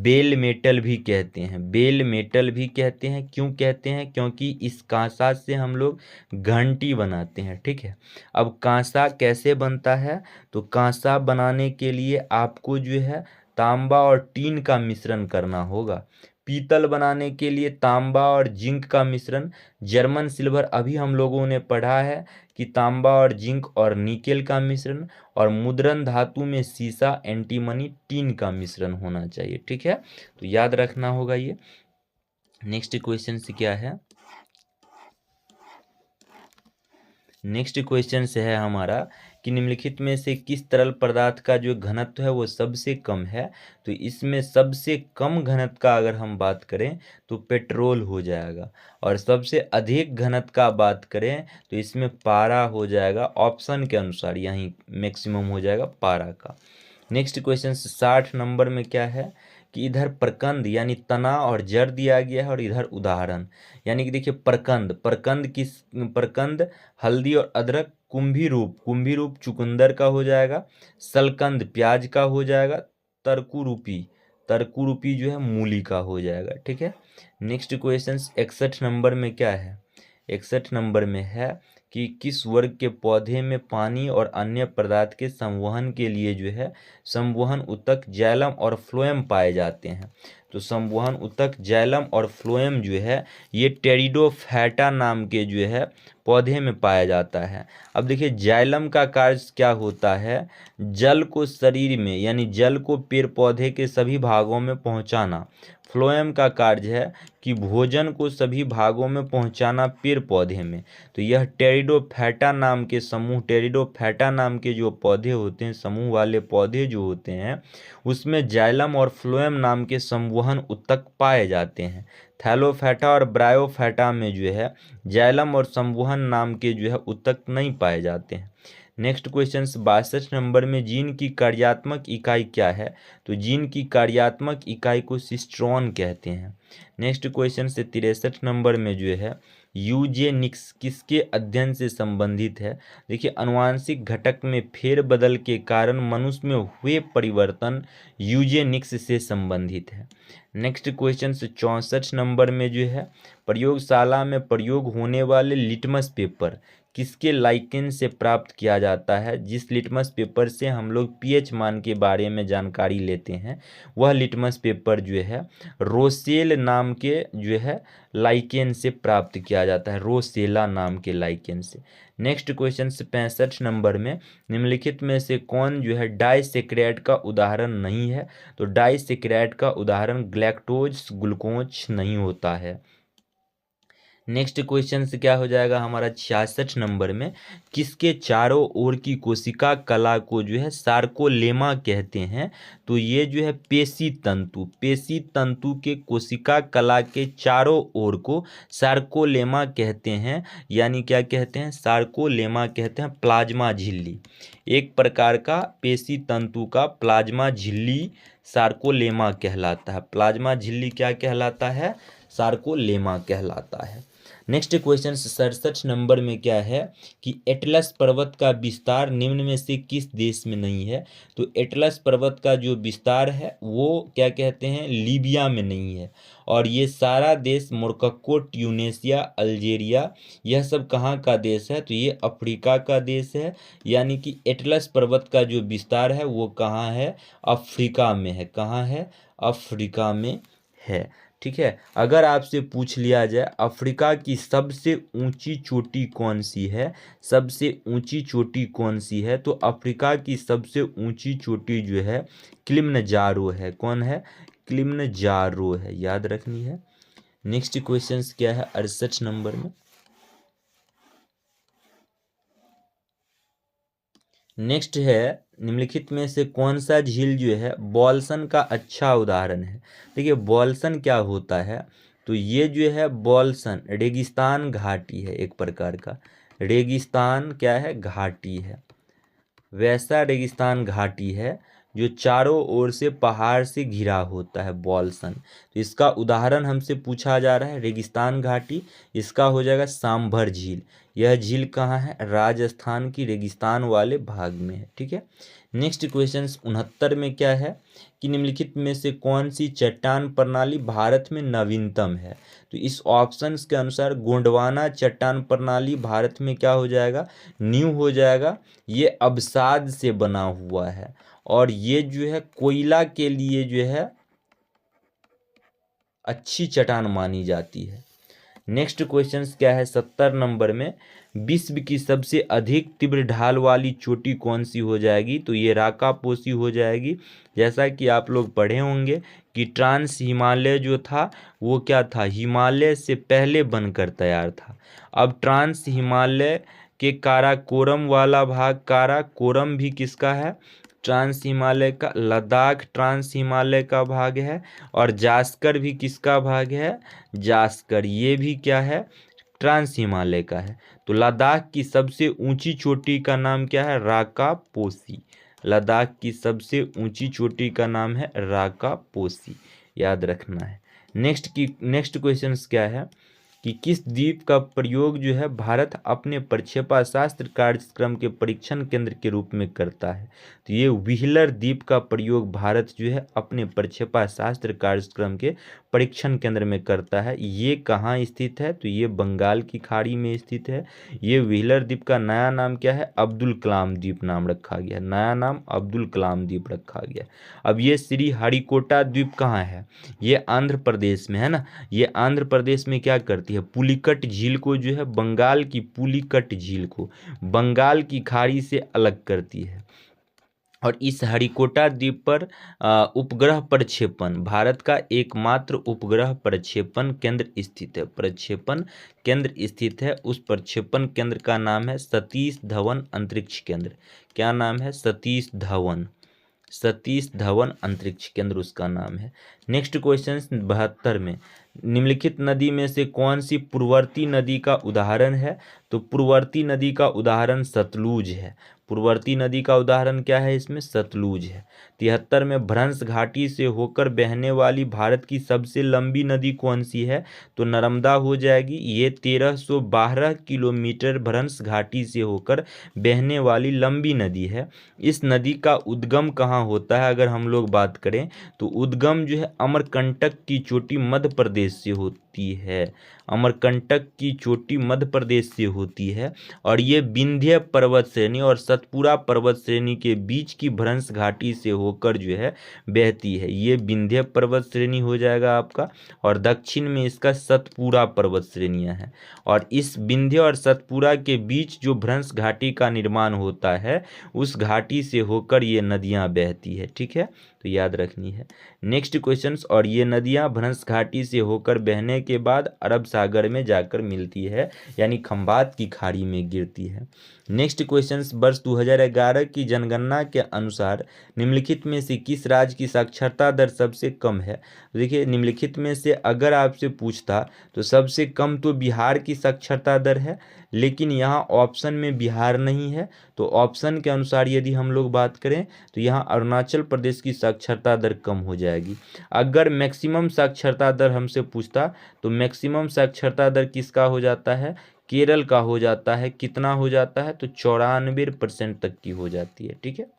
बेल मेटल भी कहते हैं, बेल मेटल भी कहते हैं। क्यों कहते हैं, क्योंकि इस कांसा से हम लोग घंटी बनाते हैं। ठीक है। अब कांसा कैसे बनता है, तो कांसा बनाने के लिए आपको जो है तांबा और टीन का मिश्रण करना होगा। पीतल बनाने के लिए तांबा और जिंक का मिश्रण, जर्मन सिल्वर अभी हम लोगों ने पढ़ा है कि तांबा और जिंक और निकेल का मिश्रण, और मुद्रण धातु में सीसा, एंटीमनी, टीन का मिश्रण होना चाहिए। ठीक है, तो याद रखना होगा ये। नेक्स्ट क्वेश्चन से क्या है, नेक्स्ट क्वेश्चन से है हमारा कि निम्नलिखित में से किस तरल पदार्थ का जो घनत्व है वो सबसे कम है। तो इसमें सबसे कम घनत्व का अगर हम बात करें तो पेट्रोल हो जाएगा, और सबसे अधिक घनत्व का बात करें तो इसमें पारा हो जाएगा। ऑप्शन के अनुसार यहीं मैक्सिमम हो जाएगा पारा का। नेक्स्ट क्वेश्चन 60 नंबर में क्या है कि इधर प्रकंद यानी तना और जड़ दिया गया है, और इधर उदाहरण, यानी कि देखिए प्रकंद, प्रकंद किस, प्रकंद हल्दी और अदरक, कुंभी रूप, कुंभी रूप चुकंदर का हो जाएगा, सलकंद प्याज का हो जाएगा, तरकुरूपी, तरकुरूपी जो है मूली का हो जाएगा। ठीक है। नेक्स्ट क्वेश्चन 61 नंबर में क्या है, 61 नंबर में है कि किस वर्ग के पौधे में पानी और अन्य पदार्थ के संवहन के लिए जो है संवहन उत्तक, जाइलम और फ्लोएम पाए जाते हैं। तो संवहन उत्तक, जाइलम और फ्लोएम जो है ये टेरिडोफैटा नाम के जो है पौधे में पाया जाता है। अब देखिए जाइलम का कार्य क्या होता है, जल को शरीर में यानी जल को पेड़ पौधे के सभी भागों में पहुंचाना। फ्लोएम का कार्य है कि भोजन को सभी भागों में पहुंचाना पेड़ पौधे में। तो यह टेरिडोफैटा नाम के समूह, टेरिडोफैटा नाम के जो पौधे होते हैं, समूह वाले पौधे जो होते हैं, उसमें जाइलम और फ्लोएम नाम के संवहन उत्तक पाए जाते हैं। थैलोफैटा और ब्रायोफैटा में जो है जाइलम और संवहन नाम के जो है उत्तक नहीं पाए जाते हैं। नेक्स्ट क्वेश्चन 62 नंबर में जीन की कार्यात्मक इकाई क्या है, तो जीन की कार्यात्मक इकाई को सिस्ट्रॉन कहते हैं। नेक्स्ट क्वेश्चन से 63 नंबर में जो है यूजेनिक्स किसके अध्ययन से संबंधित है। देखिए अनुवांशिक घटक में फेरबदल के कारण मनुष्य में हुए परिवर्तन यूजेनिक्स से संबंधित है। नेक्स्ट क्वेश्चन से 64 नंबर में जो है प्रयोगशाला में प्रयोग होने वाले लिटमस पेपर किसके लाइकेन से प्राप्त किया जाता है? जिस लिटमस पेपर से हम लोग पीएच मान के बारे में जानकारी लेते हैं वह लिटमस पेपर जो है रोसेल नाम के जो है लाइकेन से प्राप्त किया जाता है, रोसेला नाम के लाइकेन से। नेक्स्ट क्वेश्चन 65 नंबर में निम्नलिखित में से कौन जो है डाइसेक्राइड का उदाहरण नहीं है? तो डाइसेक्राइड का उदाहरण ग्लैक्टोज ग्लूकोज नहीं होता है। नेक्स्ट क्वेश्चन से क्या हो जाएगा हमारा 66 नंबर में, किसके चारों ओर की कोशिका कला को जो है सार्कोलेमा कहते हैं? तो ये जो है पेशी तंतु के कोशिका कला के चारों ओर को सार्कोलेमा कहते हैं, यानी क्या कहते हैं? सार्कोलेमा कहते हैं। प्लाज्मा झिल्ली, एक प्रकार का पेशी तंतु का प्लाज्मा झिल्ली सार्कोलेमा कहलाता है। प्लाज्मा झिल्ली क्या कहलाता है? सार्कोलेमा कहलाता है। नेक्स्ट क्वेश्चन 67 नंबर में क्या है कि एटलस पर्वत का विस्तार निम्न में से किस देश में नहीं है? तो एटलस पर्वत का जो विस्तार है वो क्या कहते हैं? लीबिया में नहीं है। और ये सारा देश मोरक्को, ट्यूनेशिया, अल्जीरिया, यह सब कहाँ का देश है? तो ये अफ्रीका का देश है। यानी कि एटलस पर्वत का जो विस्तार है वो कहाँ है? अफ्रीका में है। कहाँ है? अफ्रीका में है। ठीक है। अगर आपसे पूछ लिया जाए अफ्रीका की सबसे ऊंची चोटी कौन सी है? सबसे ऊंची चोटी कौन सी है? तो अफ्रीका की सबसे ऊंची चोटी जो है किलिमंजारो है। कौन है? किलिमंजारो है, याद रखनी है। नेक्स्ट क्वेश्चन क्या है 68 नंबर में? नेक्स्ट है निम्नलिखित में से कौन सा झील जो है बॉल्सन का अच्छा उदाहरण है? देखिए बॉल्सन क्या होता है? तो ये जो है बॉल्सन रेगिस्तान घाटी है, एक प्रकार का रेगिस्तान क्या है? घाटी है। वैसा रेगिस्तान घाटी है जो चारों ओर से पहाड़ से घिरा होता है, बॉल्सन। तो इसका उदाहरण हमसे पूछा जा रहा है रेगिस्तान घाटी, इसका हो जाएगा सांभर झील। यह झील कहाँ है? राजस्थान की रेगिस्तान वाले भाग में है। ठीक है। नेक्स्ट क्वेश्चन 69 में क्या है कि निम्नलिखित में से कौन सी चट्टान प्रणाली भारत में नवीनतम है? तो इस ऑप्शंस के अनुसार गोंडवाना चट्टान प्रणाली भारत में क्या हो जाएगा? न्यू हो जाएगा। ये अवसाद से बना हुआ है और ये जो है कोयला के लिए जो है अच्छी चट्टान मानी जाती है। नेक्स्ट क्वेश्चन क्या है 70 नंबर में, विश्व की सबसे अधिक तीव्र ढाल वाली चोटी कौन सी हो जाएगी? तो ये राकापोसी हो जाएगी। जैसा कि आप लोग पढ़े होंगे कि ट्रांस हिमालय जो था वो क्या था? हिमालय से पहले बनकर तैयार था। अब ट्रांस हिमालय के काराकोरम वाला भाग, काराकोरम भी किसका है? ट्रांस हिमालय का। लद्दाख ट्रांस हिमालय का भाग है। और जास्कर भी किसका भाग है? जास्कर, ये भी क्या है? ट्रांस हिमालय का है। तो लद्दाख की सबसे ऊंची चोटी का नाम क्या है? राकापोसी। लद्दाख की सबसे ऊंची चोटी का नाम है राकापोसी, याद रखना है। नेक्स्ट क्वेश्चन क्या है कि किस द्वीप का प्रयोग जो है भारत अपने प्रक्षेपाशास्त्र कार्यक्रम के परीक्षण केंद्र के रूप में करता है? तो ये व्हीलर द्वीप का प्रयोग भारत जो है अपने प्रक्षेपाशास्त्र कार्यक्रम के परीक्षण केंद्र में करता है। ये कहाँ स्थित है? तो ये बंगाल की खाड़ी में स्थित है। ये व्हीलर द्वीप का नया नाम क्या है? अब्दुल कलाम द्वीप नाम रखा गया। नया नाम अब्दुल कलाम द्वीप रखा गया। अब ये श्री हरिकोटा द्वीप कहाँ है? ये आंध्र प्रदेश में है ना। ये आंध्र प्रदेश में क्या करती है? पुलिकट झील को जो है बंगाल की पुलिकट झील को बंगाल की खाड़ी से अलग करती है। और इस हरिकोटा द्वीप पर उपग्रह प्रक्षेपण, भारत का एकमात्र उपग्रह प्रक्षेपण केंद्र स्थित है। प्रक्षेपण केंद्र स्थित है। उस प्रक्षेपण केंद्र का नाम है सतीश धवन अंतरिक्ष केंद्र। क्या नाम है? सतीश धवन अंतरिक्ष केंद्र उसका नाम है। नेक्स्ट क्वेश्चन 72 में, निम्नलिखित नदी में से कौन सी पूर्ववर्ती नदी का उदाहरण है? तो पूर्ववर्ती नदी का उदाहरण सतलुज है। पूर्ववर्ती नदी का उदाहरण क्या है? इसमें सतलुज है। 73 में, भ्रंश घाटी से होकर बहने वाली भारत की सबसे लंबी नदी कौन सी है? तो नर्मदा हो जाएगी। ये 1312 किलोमीटर भ्रंश घाटी से होकर बहने वाली लंबी नदी है। इस नदी का उद्गम कहाँ होता है? अगर हम लोग बात करें तो उद्गम जो है अमरकंटक की चोटी मध्य प्रदेश से होती है। अमरकंटक की चोटी मध्य प्रदेश से होती है और ये विंध्य पर्वत श्रेणी और सतपुड़ा पर्वत श्रेणी के बीच की भ्रंश घाटी से होकर जो है बहती है। ये विंध्य पर्वत श्रेणी हो जाएगा आपका, और दक्षिण में इसका सतपुड़ा पर्वत श्रेणियां हैं। और इस विंध्य और सतपुड़ा के बीच जो भ्रंश घाटी का निर्माण होता है, उस घाटी से होकर ये नदियां बहती है। ठीक है, तो याद रखनी है। नेक्स्ट क्वेश्चंस, और ये नदियां भ्रंश घाटी से होकर बहने के बाद अरब सागर में जाकर मिलती है, यानी खंबात की खाड़ी में गिरती है। नेक्स्ट क्वेश्चंस, वर्ष 2011 की जनगणना के अनुसार निम्नलिखित में से किस राज्य की साक्षरता दर सबसे कम है? देखिए, निम्नलिखित में से अगर आपसे पूछता तो सबसे कम तो बिहार की साक्षरता दर है, लेकिन यहाँ ऑप्शन में बिहार नहीं है, तो ऑप्शन के अनुसार यदि हम लोग बात करें तो यहाँ अरुणाचल प्रदेश की साक्षरता दर कम हो जाएगी। अगर मैक्सिमम साक्षरता दर हमसे पूछता तो मैक्सिमम साक्षरता दर किसका हो जाता है? केरल का हो जाता है। कितना हो जाता है? तो 94% तक की हो जाती है। ठीक है,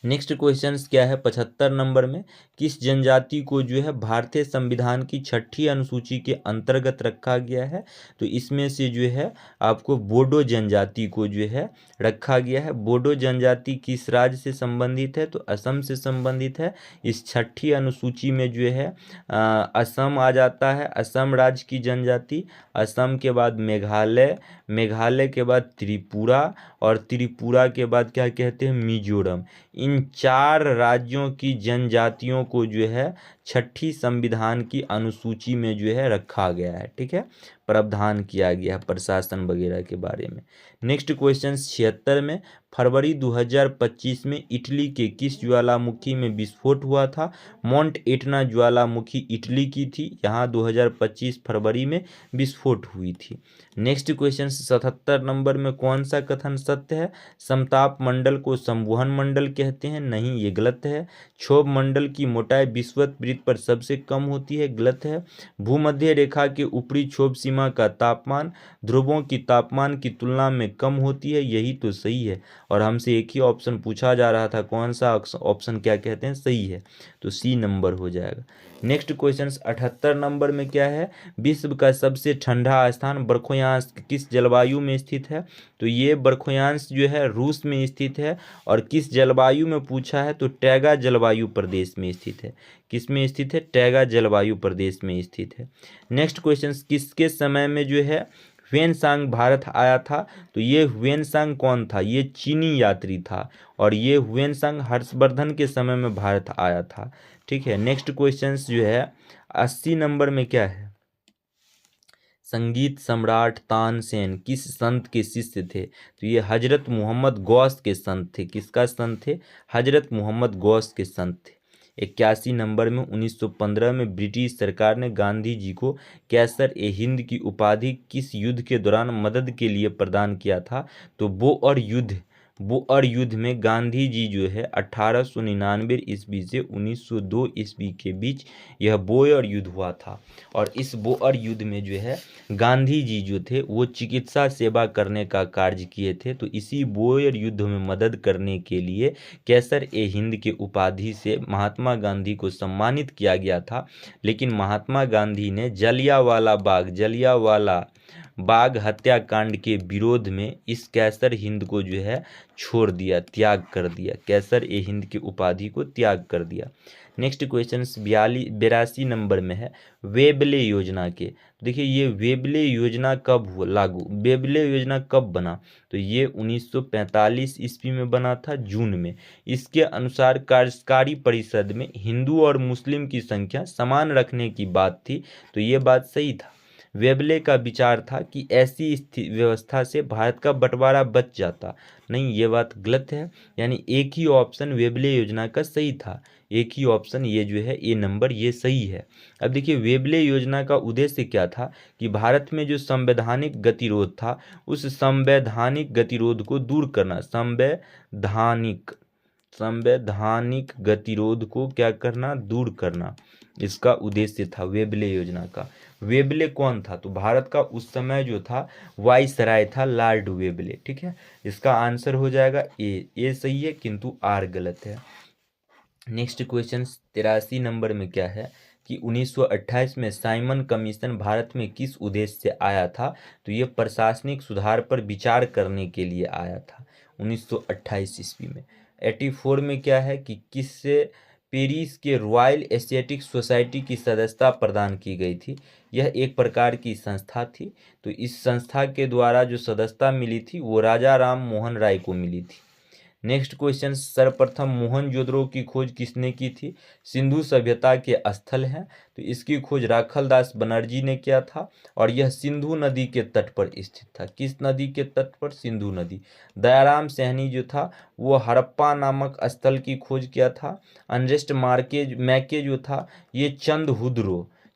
नेक्स्ट क्वेश्चन क्या है 75 नंबर में, किस जनजाति को जो है भारतीय संविधान की 6ठी अनुसूची के अंतर्गत रखा गया है? तो इसमें से जो है आपको बोडो जनजाति को जो है रखा गया है। बोडो जनजाति किस राज्य से संबंधित है? तो असम से संबंधित है। इस 6ठी अनुसूची में जो है असम आ जाता है, असम राज्य की जनजाति। असम के बाद मेघालय, मेघालय के बाद त्रिपुरा, और त्रिपुरा के बाद क्या कहते हैं? मिजोरम। इन 4 राज्यों की जनजातियों को जो है 6ठी संविधान की अनुसूची में जो है रखा गया है। ठीक है, प्रावधान किया गया है प्रशासन वगैरह के बारे में। नेक्स्ट क्वेश्चन 76 में, फरवरी 2025 में इटली के किस ज्वालामुखी में विस्फोट हुआ था? माउंट एटना ज्वालामुखी इटली की थी, यहाँ 2025 फरवरी में विस्फोट हुई थी। नेक्स्ट क्वेश्चन 77 नंबर में, कौन सा कथन सत्य है? समताप मंडल को संवहन मंडल कहते हैं, नहीं ये गलत है। क्षोभ मंडल की मोटाई विषुवत वृत्त पर सबसे कम होती है, गलत है। भूमध्य रेखा के ऊपरी क्षोभ सीमा का तापमान ध्रुवों की तापमान की तुलना में कम होती है, यही तो सही है। और हमसे एक ही ऑप्शन पूछा जा रहा था, कौन सा ऑप्शन क्या कहते हैं सही है? तो सी नंबर हो जाएगा। नेक्स्ट क्वेश्चन 78 नंबर में क्या है, विश्व का सबसे ठंडा स्थान बर्खोयांश किस जलवायु में स्थित है? तो ये बर्खोयांश जो है रूस में स्थित है, और किस जलवायु में पूछा है? तो टैगा जलवायु प्रदेश में स्थित है। किस में स्थित है? टैगा जलवायु प्रदेश में स्थित है। नेक्स्ट क्वेश्चन, किसके समय में जो है ह्वेनसांग भारत आया था? तो ये ह्वेनसांग कौन था? ये चीनी यात्री था, और ये ह्वेनसांग हर्षवर्धन के समय में भारत आया था। ठीक है, नेक्स्ट क्वेश्चन जो है 80 नंबर में क्या है, संगीत सम्राट तानसेन किस संत के शिष्य थे? तो ये हजरत मोहम्मद गौस के संत थे। किसका संत थे? हजरत मोहम्मद गौस के संत थे। 81 नंबर में 1915 में ब्रिटिश सरकार ने गांधी जी को कैसर ए हिंद की उपाधि किस युद्ध के दौरान मदद के लिए प्रदान किया था? तो बोअर युद्ध में गांधी जी जो है 1899 ईस्वी से 1902 ईस्वी के बीच यह बोअर युद्ध हुआ था। और इस बोअर युद्ध में जो है गांधी जी जो थे वो चिकित्सा सेवा करने का कार्य किए थे। तो इसी बोअर युद्ध में मदद करने के लिए कैसर ए हिंद के उपाधि से महात्मा गांधी को सम्मानित किया गया था। लेकिन महात्मा गांधी ने जलियांवाला बाग हत्याकांड के विरोध में इस कैसर हिंद को जो है छोड़ दिया, त्याग कर दिया। कैसर ए हिंद की उपाधि को त्याग कर दिया। नेक्स्ट क्वेश्चन 82 नंबर में है, वेबले योजना के। देखिए ये वेबले योजना कब हुआ लागू? वेबले योजना कब बना? तो ये 1945 ईस्वी में बना था, जून में। इसके अनुसार कार्यकारी परिषद में हिंदू और मुस्लिम की संख्या समान रखने की बात थी। तो ये बात सही था। वेबले का विचार था कि ऐसी व्यवस्था से भारत का बंटवारा बच जाता। नहीं, ये बात गलत है। यानी एक ही ऑप्शन वेबले योजना का सही था, एक ही ऑप्शन ये जो है ए नंबर ये सही है। अब देखिए वेबले योजना का उद्देश्य क्या था कि भारत में जो संवैधानिक गतिरोध था उस संवैधानिक गतिरोध को दूर करना। संवैधानिक गतिरोध को क्या करना? दूर करना, इसका उद्देश्य था वेबले योजना का। वेबले कौन था? तो भारत का उस समय जो था वाइसराय था, लॉर्ड वेबले। ठीक है, इसका आंसर हो जाएगा ए सही है किंतु आर गलत है। नेक्स्ट क्वेश्चन 83 नंबर में क्या है, कि 1928 में साइमन कमीशन भारत में किस उद्देश्य से आया था? तो ये प्रशासनिक सुधार पर विचार करने के लिए आया था 1928 ईस्वी में। 84 में क्या है कि किससे पेरिस के रॉयल एशियाटिक सोसाइटी की सदस्यता प्रदान की गई थी? यह एक प्रकार की संस्था थी। तो इस संस्था के द्वारा जो सदस्यता मिली थी वो राजा राम मोहन राय को मिली थी। नेक्स्ट क्वेश्चन, सर्वप्रथम मोहनजोदड़ो की खोज किसने की थी? सिंधु सभ्यता के स्थल है, तो इसकी खोज राखलदास बनर्जी ने किया था और यह सिंधु नदी के तट पर स्थित था। किस नदी के तट पर? सिंधु नदी। दयाराम सैनी जो था वो हड़प्पा नामक स्थल की खोज किया था। अर्नेस्ट मैके जो था ये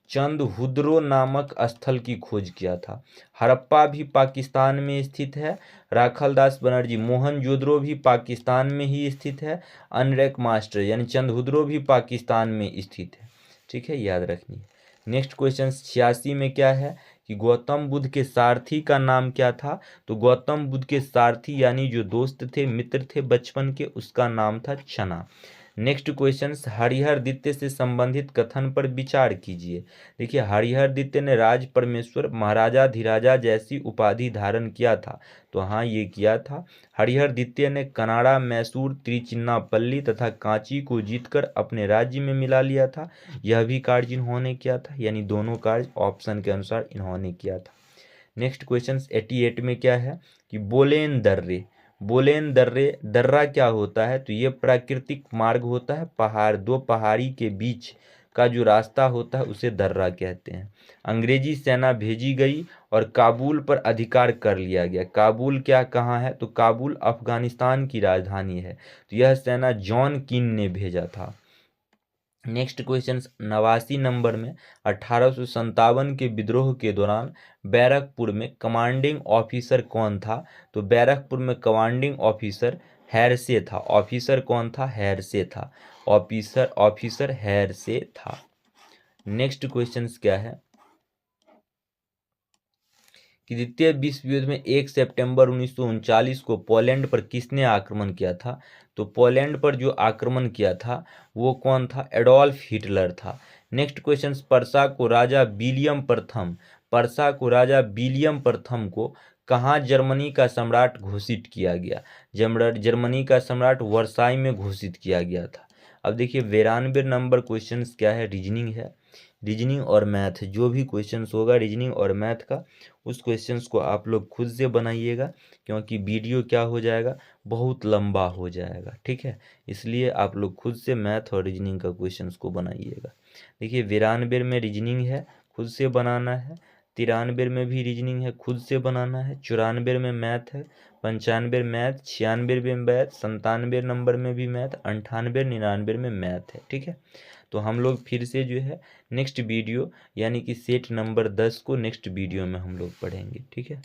चंदहुद्रो नामक स्थल की खोज किया था। हड़प्पा भी पाकिस्तान में स्थित है। राखलदास बनर्जी, मोहनजोदड़ो भी पाकिस्तान में ही स्थित है। अनरेक मास्टर यानी चंदहुद्रो भी पाकिस्तान में स्थित है। ठीक है, याद रखिए। नेक्स्ट क्वेश्चन 86 में क्या है कि गौतम बुद्ध के सारथी का नाम क्या था? तो गौतम बुद्ध के सारथी यानी जो दोस्त थे, मित्र थे बचपन के, उसका नाम था चना। नेक्स्ट क्वेश्चन, हरिहरद्वितीय से संबंधित कथन पर विचार कीजिए। देखिए, हरिहरद्वितीय ने राज परमेश्वर, महाराजाधिराजा जैसी उपाधि धारण किया था। तो हाँ, ये किया था। हरिहरद्वितीय ने कनाड़ा, मैसूर, तिरुचिन्नापल्ली तथा कांची को जीतकर अपने राज्य में मिला लिया था। यह भी कार्य इन्होंने किया था, यानी दोनों कार्य ऑप्शन के अनुसार इन्होंने किया था। नेक्स्ट क्वेश्चन 88 में क्या है कि बोलेन दर्रा क्या होता है? तो ये प्राकृतिक मार्ग होता है, दो पहाड़ी के बीच का जो रास्ता होता है उसे दर्रा कहते हैं। अंग्रेजी सेना भेजी गई और काबुल पर अधिकार कर लिया गया। काबुल क्या कहाँ है? तो काबुल अफगानिस्तान की राजधानी है। तो यह सेना जॉन किन ने भेजा था। नेक्स्ट क्वेश्चन 89 नंबर में 1857 के विद्रोह के दौरान बैरकपुर में कमांडिंग ऑफिसर कौन था? तो बैरकपुर में कमांडिंग ऑफिसर हैरसे था। ऑफिसर कौन था? हैरसे था। ऑफिसर हैरसे था। नेक्स्ट क्वेश्चन क्या है कि द्वितीय विश्व युद्ध में 1 सितंबर 1939 को पोलैंड पर किसने आक्रमण किया था? तो पोलैंड पर जो आक्रमण किया था वो कौन था? एडोल्फ हिटलर था। नेक्स्ट क्वेश्चन, पर्सा को राजा विलियम प्रथम को कहाँ जर्मनी का सम्राट घोषित किया गया? जर्मनी का सम्राट वर्साई में घोषित किया गया था। अब देखिए 92 नंबर क्वेश्चन क्या है? रीजनिंग है। रीजनिंग और मैथ, जो भी क्वेश्चंस होगा रीजनिंग और मैथ का, उस क्वेश्चंस को आप लोग खुद से बनाइएगा, क्योंकि वीडियो क्या हो जाएगा, बहुत लंबा हो जाएगा। ठीक है, इसलिए आप लोग खुद से मैथ और रीजनिंग का क्वेश्चंस को बनाइएगा। देखिए 92 में रीजनिंग है, खुद से बनाना है। 93 में भी रीजनिंग है, खुद से बनाना है। 94 में मैथ है। 95 मैथ, 96 में मैथ, 97 नंबर में भी मैथ, 98 99 में मैथ है। ठीक है, तो हम लोग फिर से जो है नेक्स्ट वीडियो यानी कि सेट नंबर 10 को नेक्स्ट वीडियो में हम लोग पढ़ेंगे। ठीक है।